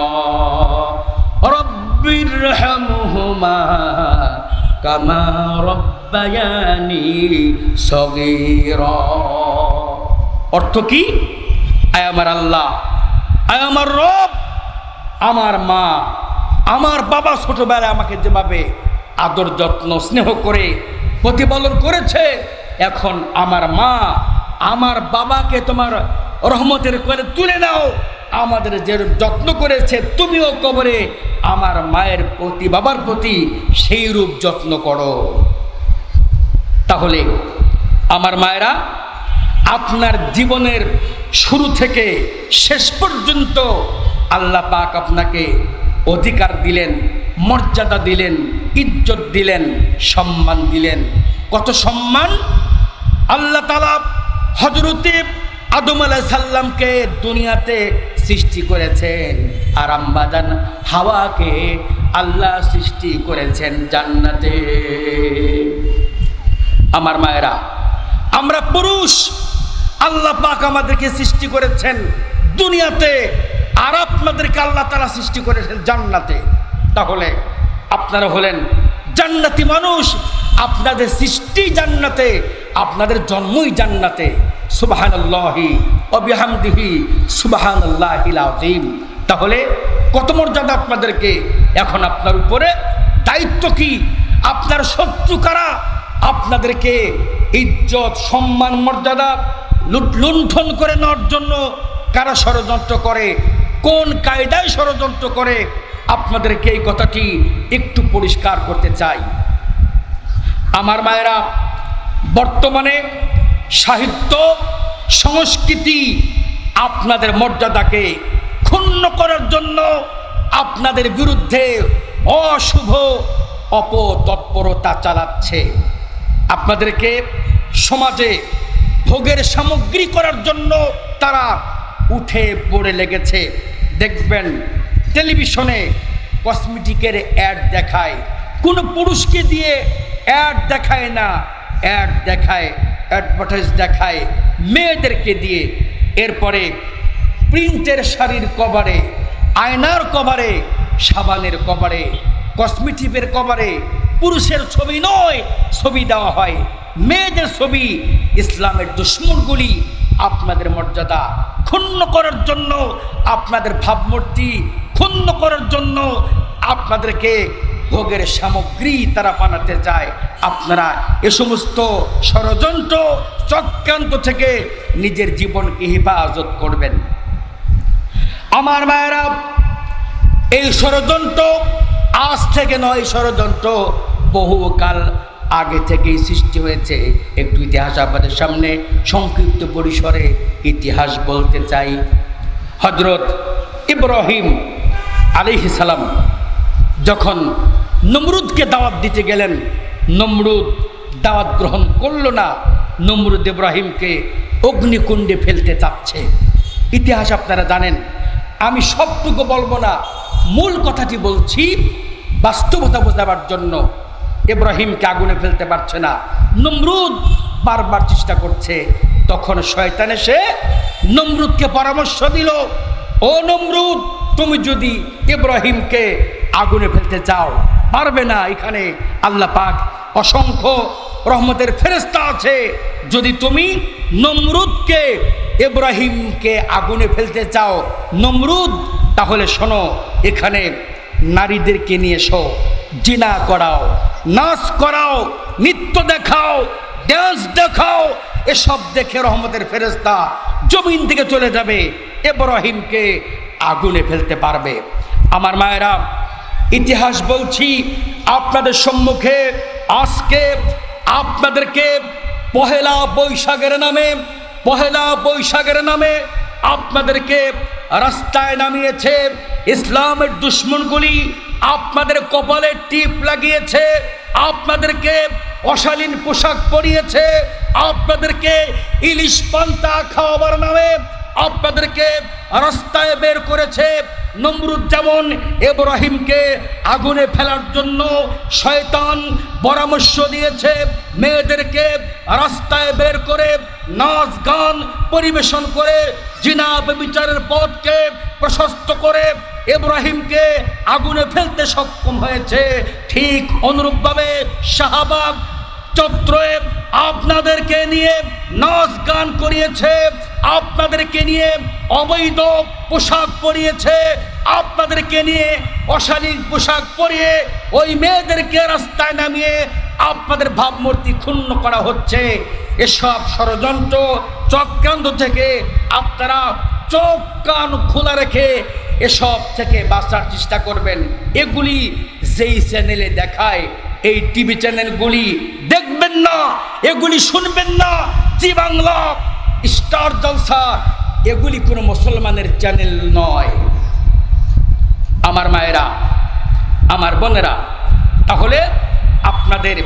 রব্বিরহামহুমা কামা রব্বায়ানি সগীরা। অর্থ কি? আয় আমার আল্লাহ, আয় আমার রব, আমার মা, আমার বাবা ছোটবেলায় আমাকে যেভাবে আদর যত্ন স্নেহ করে প্রতিপালন করেছে, এখন আমার মা, আমার বাবাকে তোমার রহমতের করে তুলে নাও। আমাদের যে যত্ন করেছে তুমিও কবরে আমার মায়ের প্রতি, বাবার প্রতি সেই রূপ যত্ন করো। তাহলে আমার মায়েরা, আপনার জীবনের শুরু থেকে শেষ পর্যন্ত আল্লাহ পাক আপনাকে অধিকার দিলেন, মর্যাদা দিলেন, ইজ্জত দিলেন, সম্মান দিলেন। কত সম্মান! আল্লাহ তাআলা হযরতে আদম আলাইহিস সালামকে দুনিয়াতে সৃষ্টি করেছেন, আর আম্মা জান হাওয়াকে আল্লাহ সৃষ্টি করেছেন জান্নাতে। আমার মায়েরা, আমরা পুরুষ, আল্লাহ পাক আমাদেরকে সৃষ্টি করেছেন দুনিয়াতে, আর আপনাদেরকে আল্লাহ তাআলা সৃষ্টি করেছেন জান্নাতে। তাহলে আপনারা হলেন জান্নাতি মানুষ, আপনাদের সৃষ্টি জান্নাতে, আপনাদের জন্মই জান্নাতে। সুবহানাল্লাহি ওয়া বিহামদিহি সুবহানাল্লাহিল আযীম। তাহলে কত মর্যাদা আপনাদেরকে! এখন আপনার উপরে দায়িত্ব কি? আপনার শত্রু কারা? আপনাদেরকে ইজ্জত, সম্মান, মর্যাদা লুণ্ঠন করে নেওয়ার জন্য কারা ষড়যন্ত্র করে, কোন কায়দায় ষড়যন্ত্র করে, আপনাদেরকে এই কথাটি একটু পরিষ্কার করতে চাই। আমার মায়েরা, বর্তমানে সাহিত্য, সংস্কৃতি আপনাদের মর্যাদাকে ক্ষুণ্ণ করার জন্য আপনাদের বিরুদ্ধে অশুভ অপতৎপরতা চালাচ্ছে। আপনাদেরকে সমাজে ভোগের সামগ্রী করার জন্য তারা উঠে পড়ে লেগেছে। দেখবেন টেলিভিশনে কসমেটিকের অ্যাড দেখায়, কোনো পুরুষকে দিয়ে অ্যাড দেখায় না, অ্যাড দেখায়, অ্যাডভার্টাইজ দেখায় মেয়েদেরকে দিয়ে। এরপরে প্রিন্টের শাড়ির কভারে, আয়নার কভারে, সাবানের কভারে, কসমেটিকের কভারে পুরুষের ছবি নয়, ছবি দেওয়া হয় মেয়েদের ছবি। ইসলামের দুশমনগুলি আপনাদের মর্যাদা ক্ষুণ্ণ করার জন্য, আপনাদের ভাবমূর্তি ক্ষুণ্ণ করার জন্য আপনাদেরকে ভোগের সামগ্রী তারা বানাতে চায়। আপনারা এ সমস্ত ষড়যন্ত্র চক্রান্ত থেকে নিজের জীবনকে হেফাজত করবেন। আমার মায়েরা, এই ষড়যন্ত্র আজ থেকে নয়, ষড়যন্ত্র বহুকাল আগে থেকেই সৃষ্টি হয়েছে। একটু ইতিহাস আপনাদের সামনে সংক্ষিপ্ত পরিসরে ইতিহাস বলতে চাই। হযরত ইব্রাহিম আলাইহিস সালাম যখন নমরুদকে দাওয়াত দিতে গেলেন, নমরুদ দাওয়াত গ্রহণ করল না। নমরুদ ইব্রাহিমকে অগ্নিকুণ্ডে ফেলতে চাচ্ছে। ইতিহাস আপনারা জানেন, আমি সবটুকু বলবো না, মূল কথাটি বলছি বাস্তবতা বোঝাবার জন্য। ইব্রাহিমকে আগুনে ফেলতে পারছে না, নমরুদ বারবার চেষ্টা করছে। তখন শয়তান এসে নমরুদকে পরামর্শ দিল, ও নমরুদ, তুমি যদি ইব্রাহিমকে আগুনে ফেলতে চাও পারবে না, এখানে আল্লাহ পাক অসংখ্য রহমতের ফেরেশতা আছে। যদি তুমি নমরুদকে, ইব্রাহিমকে আগুনে ফেলতে চাও নমরুদ, তাহলে শোনো, এখানে নারীদেরকে নিয়ে এসো, জিনা করাও, নাচ করাও, নৃত্য দেখাও, ডান্স দেখাও। এসব দেখে রহমতের ফেরেশতা জমিন থেকে চলে যাবে, ইব্রাহিমকে আগুনে ফেলতে পারবে। আমার মায়েরা, ইতিহাস বলছি আপনাদের সম্মুখে। আজকে আপনাদেরকে পহেলা বৈশাখের নামে আপনাদেরকে রাস্তায় নামিয়েছে ইসলামের দুশমনগুলি, আপনাদের কপালে টিপ লাগিয়েছে, আপনাদেরকে অশালীন পোশাক পরিয়েছে, আপনাদেরকে ইলিশ পান্তা খাওয়াবার নামে আপনাদেরকে রাস্তায় বের করেছে। নমরুদ যেমন ইব্রাহিমকে আগুনে ফেলার জন্য শয়তান পরামর্শ দিয়েছে, মেয়েদেরকে রাস্তায় বের করে নাচ গান পরিবেশন করে জিনা ব্যভিচারের পথকে প্রশস্ত করে ইব্রাহিমকে আগুনে ফেলতে সক্ষম হয়েছে। ঠিক অনুরূপভাবে শাহবাগ চত্বরে আপনাদেরকে নিয়ে নাচ গান করিয়েছে, আপনাদেরকে নিয়ে অবৈধ পোশাক পরিয়েছে, আপনাদেরকে নিয়ে অশালীন পোশাক পরিয়ে ওই মেয়েদেরকে রাস্তায় নামিয়ে আপনাদের ভাবমূর্তি ক্ষুণ্ণ করা হচ্ছে। এসব ষড়যন্ত্র চক্রান্ত থেকে আপনারা চোখ কান খোলা রেখে এসব থেকে বাঁচার চেষ্টা করবেন। এগুলি যেই চ্যানেলে দেখায়, এই টিভি চ্যানেলগুলি দেখবেন না, এগুলি শুনবেন না। জি বাংলা, স্টার জলসা, এগুলি কোনো মুসলমানের চ্যানেল নয়। আমার মায়েরা, আমার বোনেরা, তাহলে আপনাদের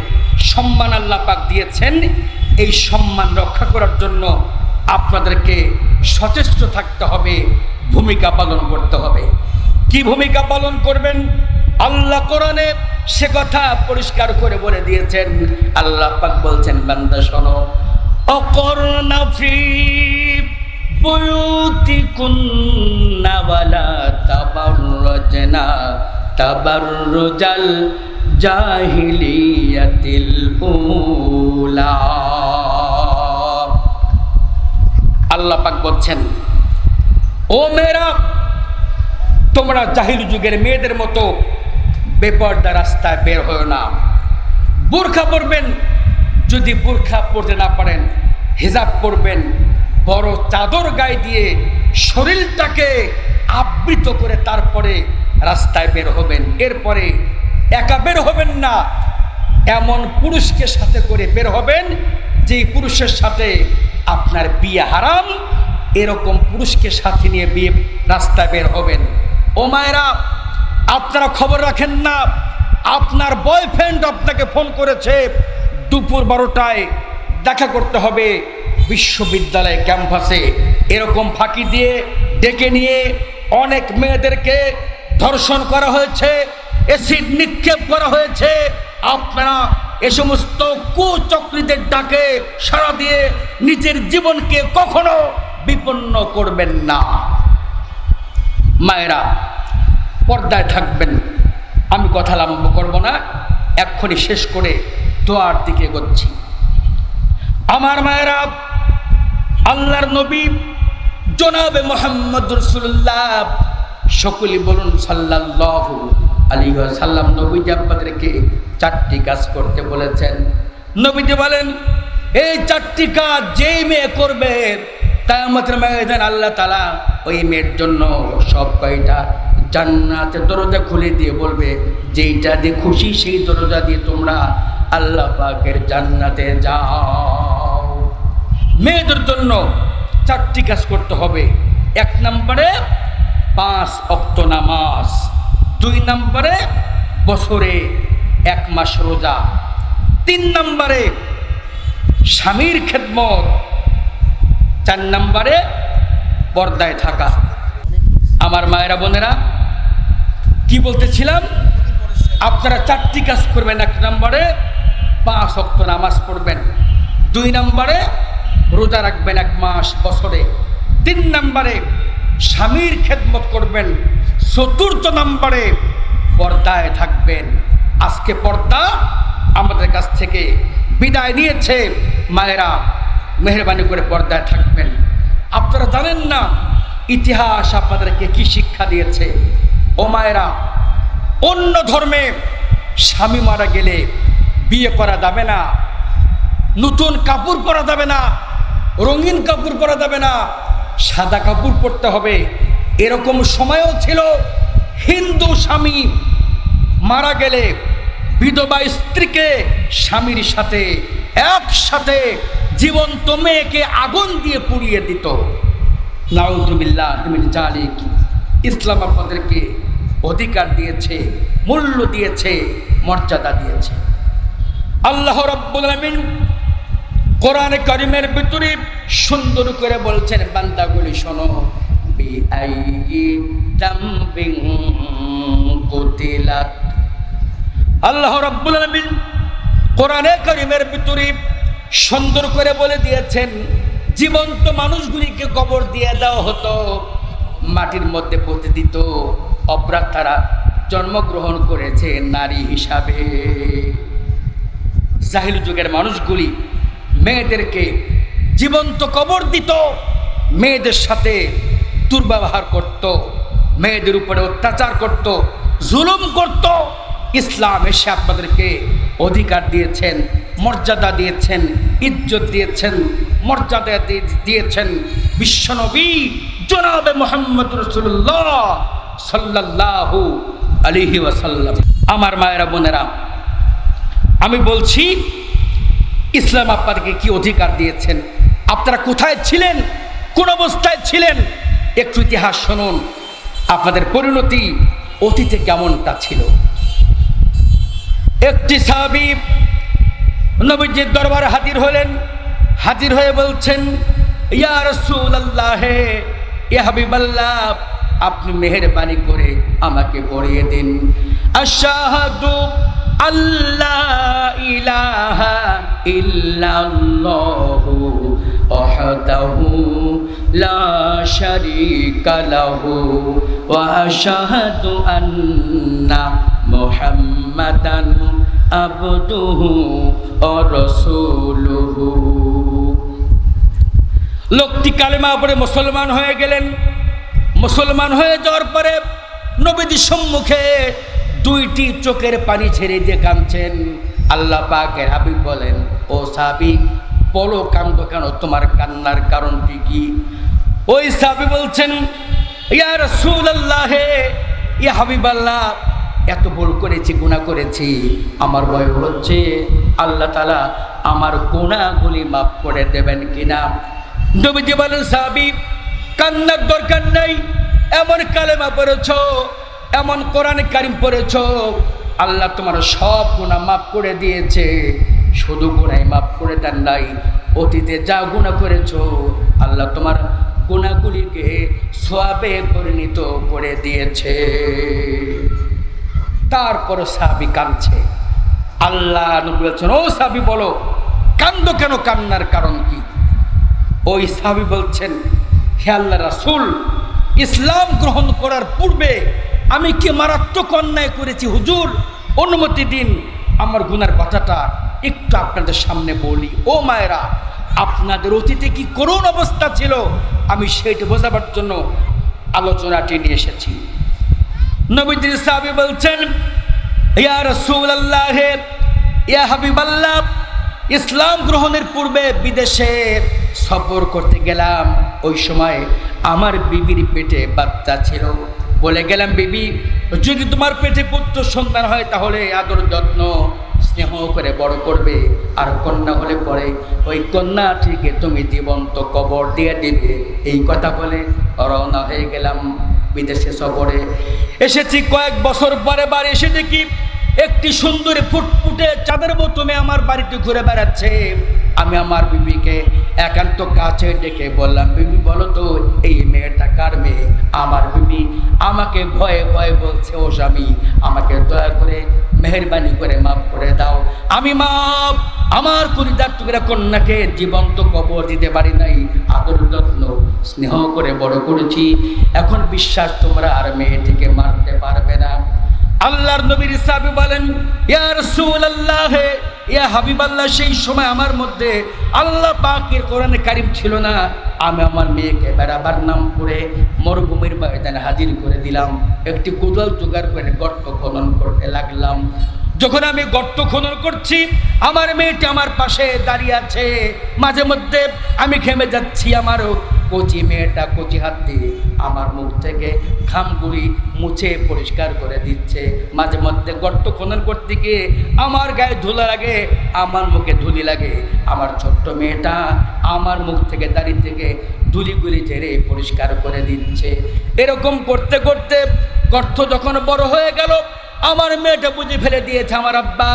সম্মান আল্লাহ পাক দিয়েছেন, এই সম্মান রক্ষা করার জন্য আপনাদেরকে সচেষ্ট থাকতে হবে, ভূমিকা পালন করতে হবে। কি ভূমিকা পালন করবেন? আল্লাহ কোরআনে সে কথা পরিষ্কার করে বলে দিয়েছেন। আল্লাহ পাক বলছেন, বান্দা শোনো, অকরনা ফি বুয়ুতিকুন্না ওয়ালা তাবাররাজনা তাবাররুজাল জাহিলিয়াতিল উলা। আল্লাহ পাক বলছেন, ও মেয়েরা, তোমরা জাহিলি যুগের মেয়েদের মতো বেপরদা রাস্তায় বের হও না। বোরখা পরবেন, যদি বোরখা পরতে না পারেন হিজাব পরবেন, বড় চাদর গায়ে দিয়ে শরীরটাকে আবৃত করে তারপরে রাস্তায় বের হবেন। এরপরে একা বের হবেন না, এমন পুরুষকে সাথে করে বের হবেন যেই পুরুষের সাথে আপনার বিয়ে হারাম, এরকম পুরুষকে সাথে নিয়ে বিয়ে রাস্তায় বের হবেন। ও মায়েরা, আপনারা খবর রাখেন না, আপনার বয়ফ্রেন্ড আপনাকে ফোন করেছে দুপুর 12টায় দেখা করতে হবে বিশ্ববিদ্যালয় ক্যাম্পাসে, এরকম ফাঁকি দিয়ে ডেকে নিয়ে অনেক মেয়েদেরকে ধর্ষণ করা হয়েছে, অ্যাসিড নিক্ষেপ করা হয়েছে। আপনারা এ সমস্ত কুচক্রীদের ডাকে সাড়া দিয়ে নিজের জীবনকে কখনো বিপন্ন করবেন না। মায়েরা, পর্দায় থাকবেন। আমি কথা লম্বা করব না, এক্ষুনি শেষ করে দোয়ার দিকে এগোচ্ছি। আমার মায়েরা, আল্লাহর নবী জনাবে মুহাম্মদ রাসূলুল্লাহ, সকলে বলুন সাল্লাল্লাহু আলাইহি ওয়াসাল্লাম, নবীজি আপনাদেরকে 4টি কাজ করতে বলেছেন। নবীজি বলেন, এই 4টি কাজ যেই মেয়ে করবে কিয়ামতের ময়দানে আল্লাহ তাআলা ওই মেয়ের জন্য সব কয়টা জান্নাতের দরজা খুলে দিয়ে বলবে, যেইটা দিয়ে খুশি সেই দরজা দিয়ে তোমরা আল্লাহ পাকের জান্নাতে যাও। মেয়েদের জন্য 4টি কাজ করতে হবে। 1 নম্বরে 5 ওয়াক্ত নামাজ, 2 নম্বরে বছরে 1 মাস রোজা, 3 নম্বরে স্বামীর খেদমত, 4 নম্বরে পর্দায় থাকা। আমার মায়েরা বোনেরা, কি বলতেছিলাম? আপনারা 4টি কাজ করবেন। 1 নম্বরে 5 ওয়াক্ত নামাজ পড়বেন, 2 নম্বরে রোজা রাখবেন 1 মাস বছরে, 3 নম্বরে স্বামীর খেদমত করবেন, 4র্থ নম্বরে পর্দায় থাকবেন। আজকে পর্দা আমাদের কাছ থেকে বিদায় নিয়েছে। মায়েরা, মেহরবানি করে পর্দায় থাকবেন। আপনারা জানেন না ইতিহাস আপনাদেরকে কি শিক্ষা দিয়েছে। ও মায়েরা, অন্য ধর্মে স্বামী মারা গেলে বিয়ে করা যাবে না, নতুন কাপড় পরা যাবে না, রঙিন কাপড় পরা যাবে না, সাদা কাপড় পরতে হবে। এরকম সময়ও ছিল। হিন্দু স্বামী মারা গেলে বিধবা স্ত্রীকে স্বামীর সাথে একসাথে জীবন্ত মেয়েকে আগুন দিয়ে পুড়িয়ে দিত। নাউযুবিল্লাহ মিন যালিক। ইসলাম আপনাদেরকে অধিকার দিয়েছে, মূল্য দিয়েছে, মর্যাদা দিয়েছে। আল্লাহ রাব্বুল আলামিন কোরআনে কারিমের ভিতরে সুন্দর করে বলছেন, বান্দাগুলি শোনো, বিআইয়ি যামবিন কুতিলাত। আল্লাহ রাব্বুল আলামিন কোরআনে কারিমের ভিতরে সুন্দর করে বলে দিয়েছেন, জীবন্ত মানুষগুলিকে কবর দিয়ে দেওয়া হতো, মাটির মধ্যে পুঁতে দিত, অপরাধ তারা জন্মগ্রহণ করেছে নারী হিসাবে। জাহিল যুগের মানুষগুলি মেয়েদেরকে জীবন্ত কবর দিত, মেয়েদের সাথে দুর্ব্যবহার করত, মেয়েদের উপরে অত্যাচার করত, জুলুম করত। ইসলাম এসে আপনাদেরকে অধিকার দিয়েছেন, মর্যাদা দিয়েছেন, ইজ্জত দিয়েছেন, মর্যাদা দিয়েছেন বিশ্বনবী জনাবে মুহাম্মদ রাসূলুল্লাহ সাল্লাল্লাহু আলাইহি ওয়াসাল্লাম। আমার মায়েরা বোনেরা, আমি বলছি ইসলাম আপনাদেরকে কি অধিকার দিয়েছেন। আপনারা কোথায় ছিলেন, কোন অবস্থায় ছিলেন, একটু ইতিহাস শুনুন। আপনাদের পরিণতি অতীতে কেমনটা ছিল। একটি সাহাবী নবীজির দরবারে হাজির হলেন। হাজির হয়ে বলছেন, ইয়া রাসূলুল্লাহ, ইয়া হাবিবাল্লাহ, আপনি মেহেরবানি করে আমাকে পড়িয়ে দিন আশহাদু আল্লা ইলাহা ইল্লাল্লাহু ওয়াহদাহু লা শারীকা লাহু ওয়া আশহাদু আন্না মুহাম্মাদান আবদুহু ওয়া রাসূলুহু। লোকটি কালেমা পড়ে মুসলমান হয়ে গেলেন। মুসলমান হয়ে যাওয়ার পরে নবীজির সম্মুখে দুইটি চোখের পানি ছেড়ে দিয়ে কাঁদছেন। আল্লাহ পাকের হাবিব বলেন, ও সাহাবী, বলো কাঁদো কেন, তোমার কান্নার কারণটি কি? ওই সাহাবী বলছেন, ইয়া রাসূলুল্লাহ, ইয়া হাবিবাল্লাহ, এত ভুল করেছি, গুনাহ করেছি, আমার ভয় হচ্ছে আল্লাহ তাআলা আমার গুনাহগুলি মাফ করে দেবেন কিনা। নবীজি বলেন, সাহাবী, কান্নার দরকার নাই, এমন কালেমা পড়েছ, এমন কোরআন কারীম পড়েছ, আল্লাহ তোমার সব গুনাহ মাফ করে দিয়েছে। শুধু গুনাহ মাফ করে দেন নাই, অতীতে যা গুনাহ করেছ আল্লাহ তোমার গুনাহগুলিকে সওয়াবে পরিণত করে দিয়েছে। তারপর সাহাবী কাঁদছে। আল্লাহ নবী বলছেন, ও সাহাবী, বলো কান্দো কেন, কান্নার কারণ কি? ওই সাহাবী বলছেন, হে আল্লাহর রাসূল, ইসলাম গ্রহণ করার পূর্বে আমি কি মারাত্মক অন্যায় করেছি হুজুর, অনুমতি দিন আমার গুনার কথাটা একটু আপনাদের সামনে বলি। ও মায়েরা, আপনাদের অতীতে কি করুণ অবস্থা ছিল আমি সেইটা বোঝাবার জন্য আলোচনাটি নিয়ে এসেছি। নবীজি সাহাবী বলছেন, ইয়া রাসূলুল্লাহ, ইয়া হাবিবাল্লাহ, ইসলাম গ্রহণের পূর্বে বিদেশে সফর করতে গেলাম। ওই সময় আমার বিবির পেটে বাচ্চা ছিল। বলে গেলাম, বিবি, যদি তোমার পেটে পুত্র সন্তান হয় তাহলে আদর যত্ন স্নেহ করে বড় করবে, আর কন্যা হলে পরে ওই কন্যাটিকে তুমি জীবন্ত কবর দিয়ে দিবে। এই কথা বলে রওনা হয়ে গেলাম বিদেশে সফরে। এসেছি কয়েক বছর পরে বাড়ি এসে দেখি একটি সুন্দরী ফুটফুটে চাঁদের মতো মেয়ে আমার বাড়িতে ঘুরে বেড়াচ্ছে। আমি আমার বিবিকে একান্ত কাছে ডেকে বললাম, বিবি বলো তো এই মেয়েটা কার মেয়ে? আমার বিবি আমাকে ভয়ে ভয়ে বলছে, ও স্বামী, আমাকে দয়া করে মেহেরবানি করে মাফ করে দাও। আমি আমার কলিজার টুকরা কন্যাকে জীবন্ত কবর দিতে পারি নাই, আদর যত্ন স্নেহ করে বড় করেছি। এখন বিশ্বাস তোমরা আর মেয়েটিকে মারতে পারবে না। আল্লাহর নবীর সাহাবী বলেন, ইয়া রাসূলুল্লাহ, ইয়া হাবিবাল্লাহ, সেই সময় আমার মধ্যে আল্লাহ পাকের কোরআন কারীম ছিল না। আমি আমার মেয়েকে বেড়াবার নাম করে মরুভূমির ময়দানে হাজির করে দিলাম। একটি কোদাল জোগাড় করে গর্ত খনন করতে লাগলাম। যখন আমি গর্ত খনন করছি, আমার মেয়েটি আমার পাশে দাঁড়িয়ে আছে। মাঝে মধ্যে আমি ঘেমে যাচ্ছি, আমারও কচি মেয়েটা কচি হাত দিয়ে আমার মুখ থেকে ঘামগুলি মুছে পরিষ্কার করে দিচ্ছে। মাঝে মধ্যে গর্ত খনন করতে গিয়ে আমার গায়ে ধুলা লাগে, আমার মুখে ধুলি লাগে। আমার ছোট্ট মেয়েটা আমার মুখ থেকে দাঁড়িয়ে থেকে ধুলিগুলি ঝেড়ে পরিষ্কার করে দিচ্ছে। এরকম করতে করতে গর্ত যখন বড় হয়ে গেল, আমার মেয়েটা বুঝে ফেলে দিয়েছে আমার আব্বা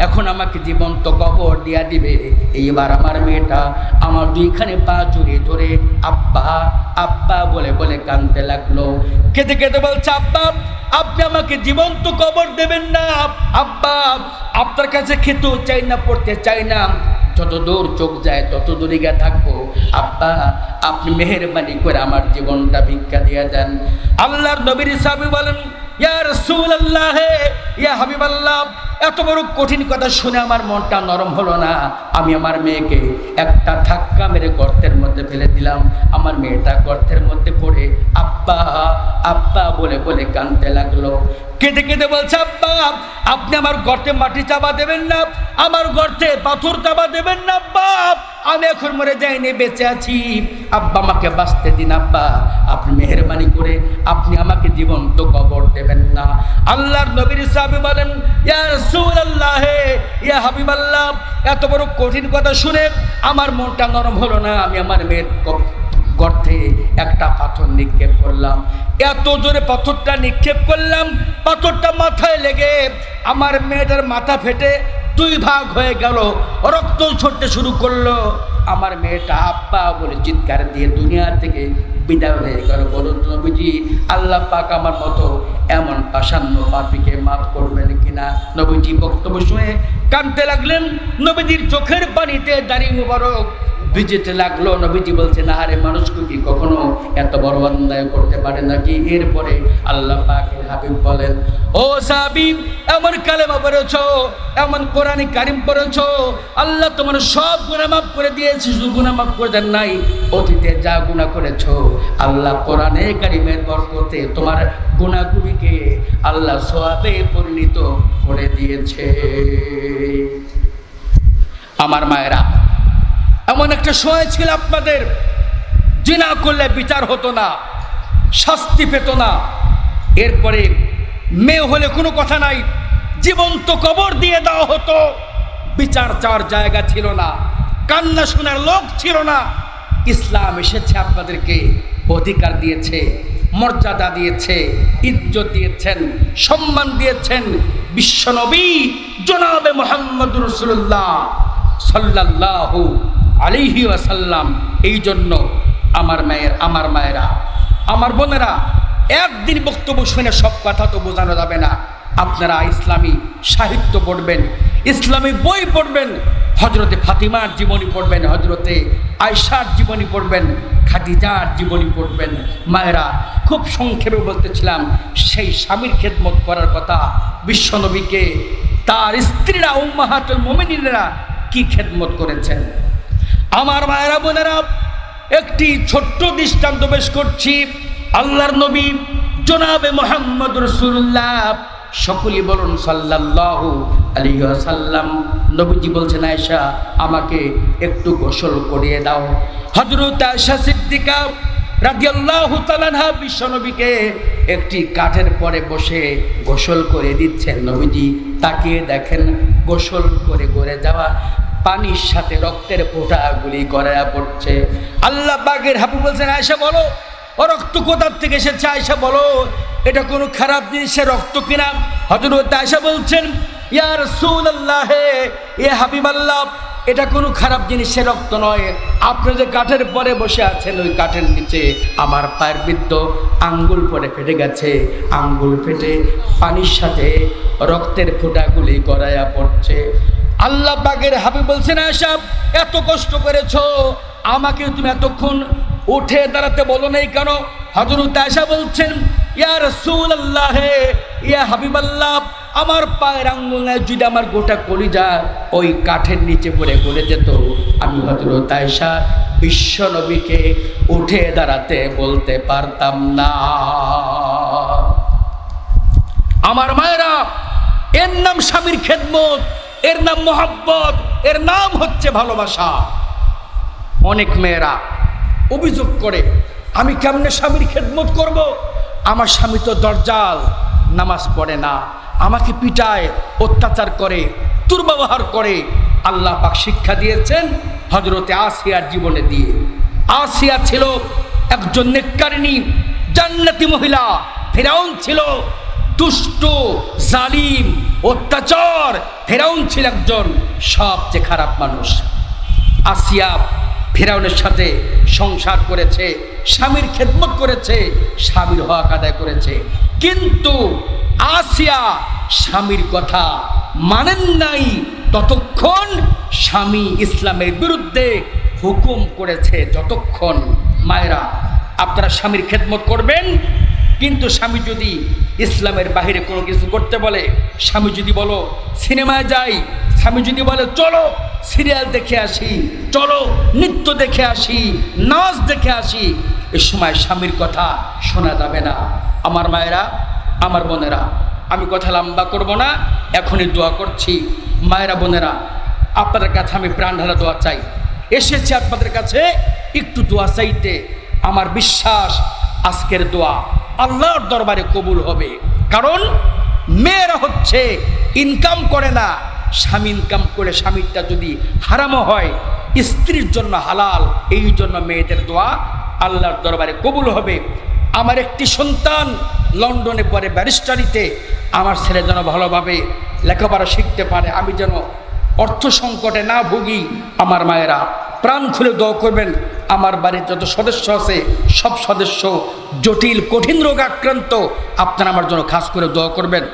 এখন আমাকে জীবন্ত কবর দিয়া দিবে। এইবার আমার মেয়েটা আমার দুইখানে পা জড়িয়ে ধরে আব্বা আব্বা বলে বলে কাঁদতে লাগলো। কেঁদে কেঁদে বলছে, আব্বা, আপনি আমাকে জীবন্ত কবর দেবেন না। আব্বা, আপনার কাছে খেতেও চাই না, পড়তে চাই না, যত দূর চোখ যায় তত দূরে গিয়ে থাকবো। আব্বা, আপনি মেহেরবানি করে আমার জীবনটা ভিক্ষা দিয়ে দেন। আল্লাহর নবীর সাহাবী বলেন, ইয়া রাসূলুল্লাহ, ইয়া হাবিবাল্লাহ, এত বড় কঠিন কথা শুনে আমার মনটা নরম হলো না। আমি আমার মেয়েকে একটা ধাক্কা মেরে গর্তের মধ্যে ফেলে দিলাম। আমার মেয়েটা গর্তের মধ্যে পড়ে আব্বা আব্বা বলে বলে কাঁদতে লাগলো। কেঁদে কেঁদে বলছে, আব্বা, আপনি আমার গর্তে মাটি চাপা দেবেন না, আমার গর্তে পাথর চাপা দেবেন না। আব্বা, আমি এখন মরে যাইনি, বেঁচে আছি। আব্বা, আমাকে বাঁচতে দিন। আব্বা, আপনি মেহেরবানি করে আপনি আমাকে জীবন্ত কবর দেবেন না। আল্লাহর নবীর সাহাবী বলেন, ইয়া রাসূলুল্লাহ, ইয়া হাবিবাল্লাহ, এত বড় কঠিন কথা শুনে আমার মনটা নরম হলো না। আমি আমার মেয়ের গর্তে একটা পাথর নিক্ষেপ করলাম। এত জোরে পাথরটা নিক্ষেপ করলাম, পাথরটা মাথায় লেগে আমার মেয়েটার মাথা ফেটে 2 ভাগ হয়ে গেল, রক্ত ছড়তে শুরু করলো। আমার মেয়েটা আব্বা বলে চিৎকার দিয়ে দুনিয়া থেকে বিদায় হয়ে গেল। বলুন নবীজি, আল্লাহ পাক আমার মতো এমন পাষাণ্য পাপীকে মাফ করবেন কিনা? নবীজি বক্তব্য শুনে কাঁদতে লাগলেন। নবীজির চোখের পানিতে দাড়ি মুবারক ভিজেতে লাগলো। নবীজি বলছেন, আরে মানুষকে কি কখনো এত বড় অন্যায় করতে পারে নাকি? এরপরে আল্লাহ পাকের হাবিব বলেন, ও সাহাবী, এমন কালেমা পড়েছো, এমন কোরআনে কারিম পড়েছো, আল্লাহ তোমার সব গুনাহ মাফ করে দিয়েছে। শুধু গুনাহ মাফ করে দেন নাই, অতীতে যা গুনাহ করেছো আল্লাহ কোরআনে কারিমের বরকতে তোমার গুনাহগুলিকে আল্লাহ সওয়াবে পরিণত করে দিয়েছে। আমার মায়েরা, এমন একটা সময় ছিল আপনাদের জিনা করলে বিচার হতো না, শাস্তি পেত না। এরপরে মেয়ে হলে কোনো কথা নাই, জীবন্ত কবর দিয়ে দেওয়া হতো। বিচার চাওয়ার জায়গা ছিল না, কান্না শোনার লোক ছিল না। ইসলাম এসেছে, আপনাদেরকে অধিকার দিয়েছে, মর্যাদা দিয়েছে, ইজ্জত দিয়েছেন, সম্মান দিয়েছেন। বিশ্বনবী জনাবে মুহাম্মদুর রাসূলুল্লাহ সাল্লাল্লাহু আলাইহি ওয়াসাল্লাম। এই জন্য আমার মায়েরা, আমার বোনেরা, একদিন বক্তব্য শুনে সব কথা তো বোঝানো যাবে না। আপনারা ইসলামী সাহিত্য পড়বেন, ইসলামী বই পড়বেন, হজরতে ফাতিমার জীবনী পড়বেন, হজরতে আয়েশার জীবনী পড়বেন, খাদিজার জীবনী পড়বেন। মায়েরা, খুব সংক্ষেপে বলতেছিলাম, সেই স্বামীর খেদমত করার কথা। বিশ্বনবীকে তার স্ত্রীরা উম্মাহাতুল মুমিনিনরা কি খেদমত করেছেন। আমার মায়েরা বোনেরা, একটি ছোট্ট দৃষ্টান্ত পেশ করছি। আল্লাহর নবী জনাবে মুহাম্মদ রাসূলুল্লাহ, সকলেই বলুন সাল্লাল্লাহু আলাইহি ওয়াসাল্লাম। নবীজি বলছেন, আয়েশা, আমাকে একটু গোসল করিয়ে দাও। হযরত আয়েশা সিদ্দিকা রাদিয়াল্লাহু তাআলা আনহা বিশ্বনবীকে একটি কাঠের পরে বসে গোসল করে দিচ্ছেন। নবীজি তাকিয়ে দেখেন, গোসল করে গড়ে যাওয়া পানির সাথে রক্তের ফোঁটাগুলি গড়ায়া পড়ছে। আল্লাহ পাকের হাবিব বলছেন, আয়েশা বলো, ও রক্ত কোথা থেকে এসেছে? আয়েশা বলো, এটা কোনো খারাপ জিনিসের রক্ত কিনা? হযরত আয়েশা বলছেন, ইয়া রাসূলুল্লাহ, এ হাবিবাল্লাহ, এটা কোনো খারাপ জিনিসের রক্ত নয়। আপনি যে কাঠের পরে বসে আছেন, ওই কাঠের নিচে আমার পায়ের বৃদ্ধ আঙ্গুল পরে ফেটে গেছে। আঙ্গুল ফেটে পানির সাথে রক্তের ফোঁটাগুলি গড়ায়া পড়ছে। আল্লাহ পাকের হাবিব বলছেন, আয়েশা, এত কষ্ট করেছো, আমাকে তুমি এতক্ষণ উঠে দাঁড়াতে বলো নাই কেন? হযরত আয়েশা বলছেন, ইয়া রাসূলুল্লাহ, ইয়া হাবিবাল্লাহ, আমার পায়ের আঙ্গুলে যদি আমার গোটা কলিজা ওই কাঠের নিচে পড়ে গলে যেত, আমি হযরত আয়েশা বিশ্ব নবীকে উঠে দাঁড়াতে বলতে পারতাম না। আমার মায়েরা, এর নাম স্বামীর খেদমত, এর নাম মোহাব্বত, এর নাম হচ্ছে ভালোবাসা। অনেক মেয়েরা অভিযোগ করে, আমি কেমনে স্বামীর খেদমত করব? আমার স্বামী তো দরজাল, নামাজ পড়ে না, আমাকে পিটায়, অত্যাচার করে, দুর্ব্যবহার করে। আল্লাহ পাক শিক্ষা দিয়েছেন হযরতে আসিয়ার জীবনে দিয়ে। আসিয়া ছিল একজন নেককারিনী, জান্নাতি মহিলা। ফিরআউন ছিল দুষ্ট, জালিম, অত্যাচার। ফিরআউন ছিল একজন সবচেয়ে খারাপ মানুষ। আসিয়া ফিরআউনের সাথে সংসার করেছে, স্বামীর খেদমত করেছে, স্বামীর হক আদায় করেছে। কিন্তু আসিয়া স্বামীর কথা মানেন নাই ততক্ষণ স্বামী ইসলামের বিরুদ্ধে হুকুম করেছে যতক্ষণ। মায়েরা, আপনারা স্বামীর খেদমত করবেন, কিন্তু স্বামী যদি ইসলামের বাহিরে কোনো কিছু করতে বলে, স্বামী যদি বলো সিনেমায় যাই, স্বামী যদি বলে চলো সিরিয়াল দেখে আসি, চলো নৃত্য দেখে আসি, নাচ দেখে আসি, এ সময় স্বামীর কথা শোনা যাবে না। আমার মায়েরা, আমার বোনেরা, আমি কথা লম্বা করব না, এখনই দোয়া করছি। মায়েরা বোনেরা, আপনাদের কাছে আমি প্রাণ ঢালা দোয়া চাই। এসেছি আপনাদের কাছে একটু দোয়া চাইতে। আমার বিশ্বাস আজকের দোয়া আল্লাহর দরবারে কবুল হবে। কারণ মেয়েরা হচ্ছে ইনকাম করে না, স্বামী ইনকাম করে স্বামীরটা যদি হারামও হয়, স্ত্রীর জন্য হালাল। এই জন্য মেয়েদের দোয়া আল্লাহর দরবারে কবুল হবে। আমার একটি সন্তান লন্ডনে পড়ে ব্যারিস্টারিতে, আমার ছেলে যেন ভালোভাবে লেখাপড়া শিখতে পারে, আমি যেন অর্থ সংকটে না ভুগি। আমার মায়েরা প্রাণ খুলে দোয়া করবেন। আমার বাড়ির যত সদস্য আছে সব সদস্য জটিল কঠিন রোগ আক্রান্ত, আপনারা আমার জন্য খাস করে দোয়া করবেন।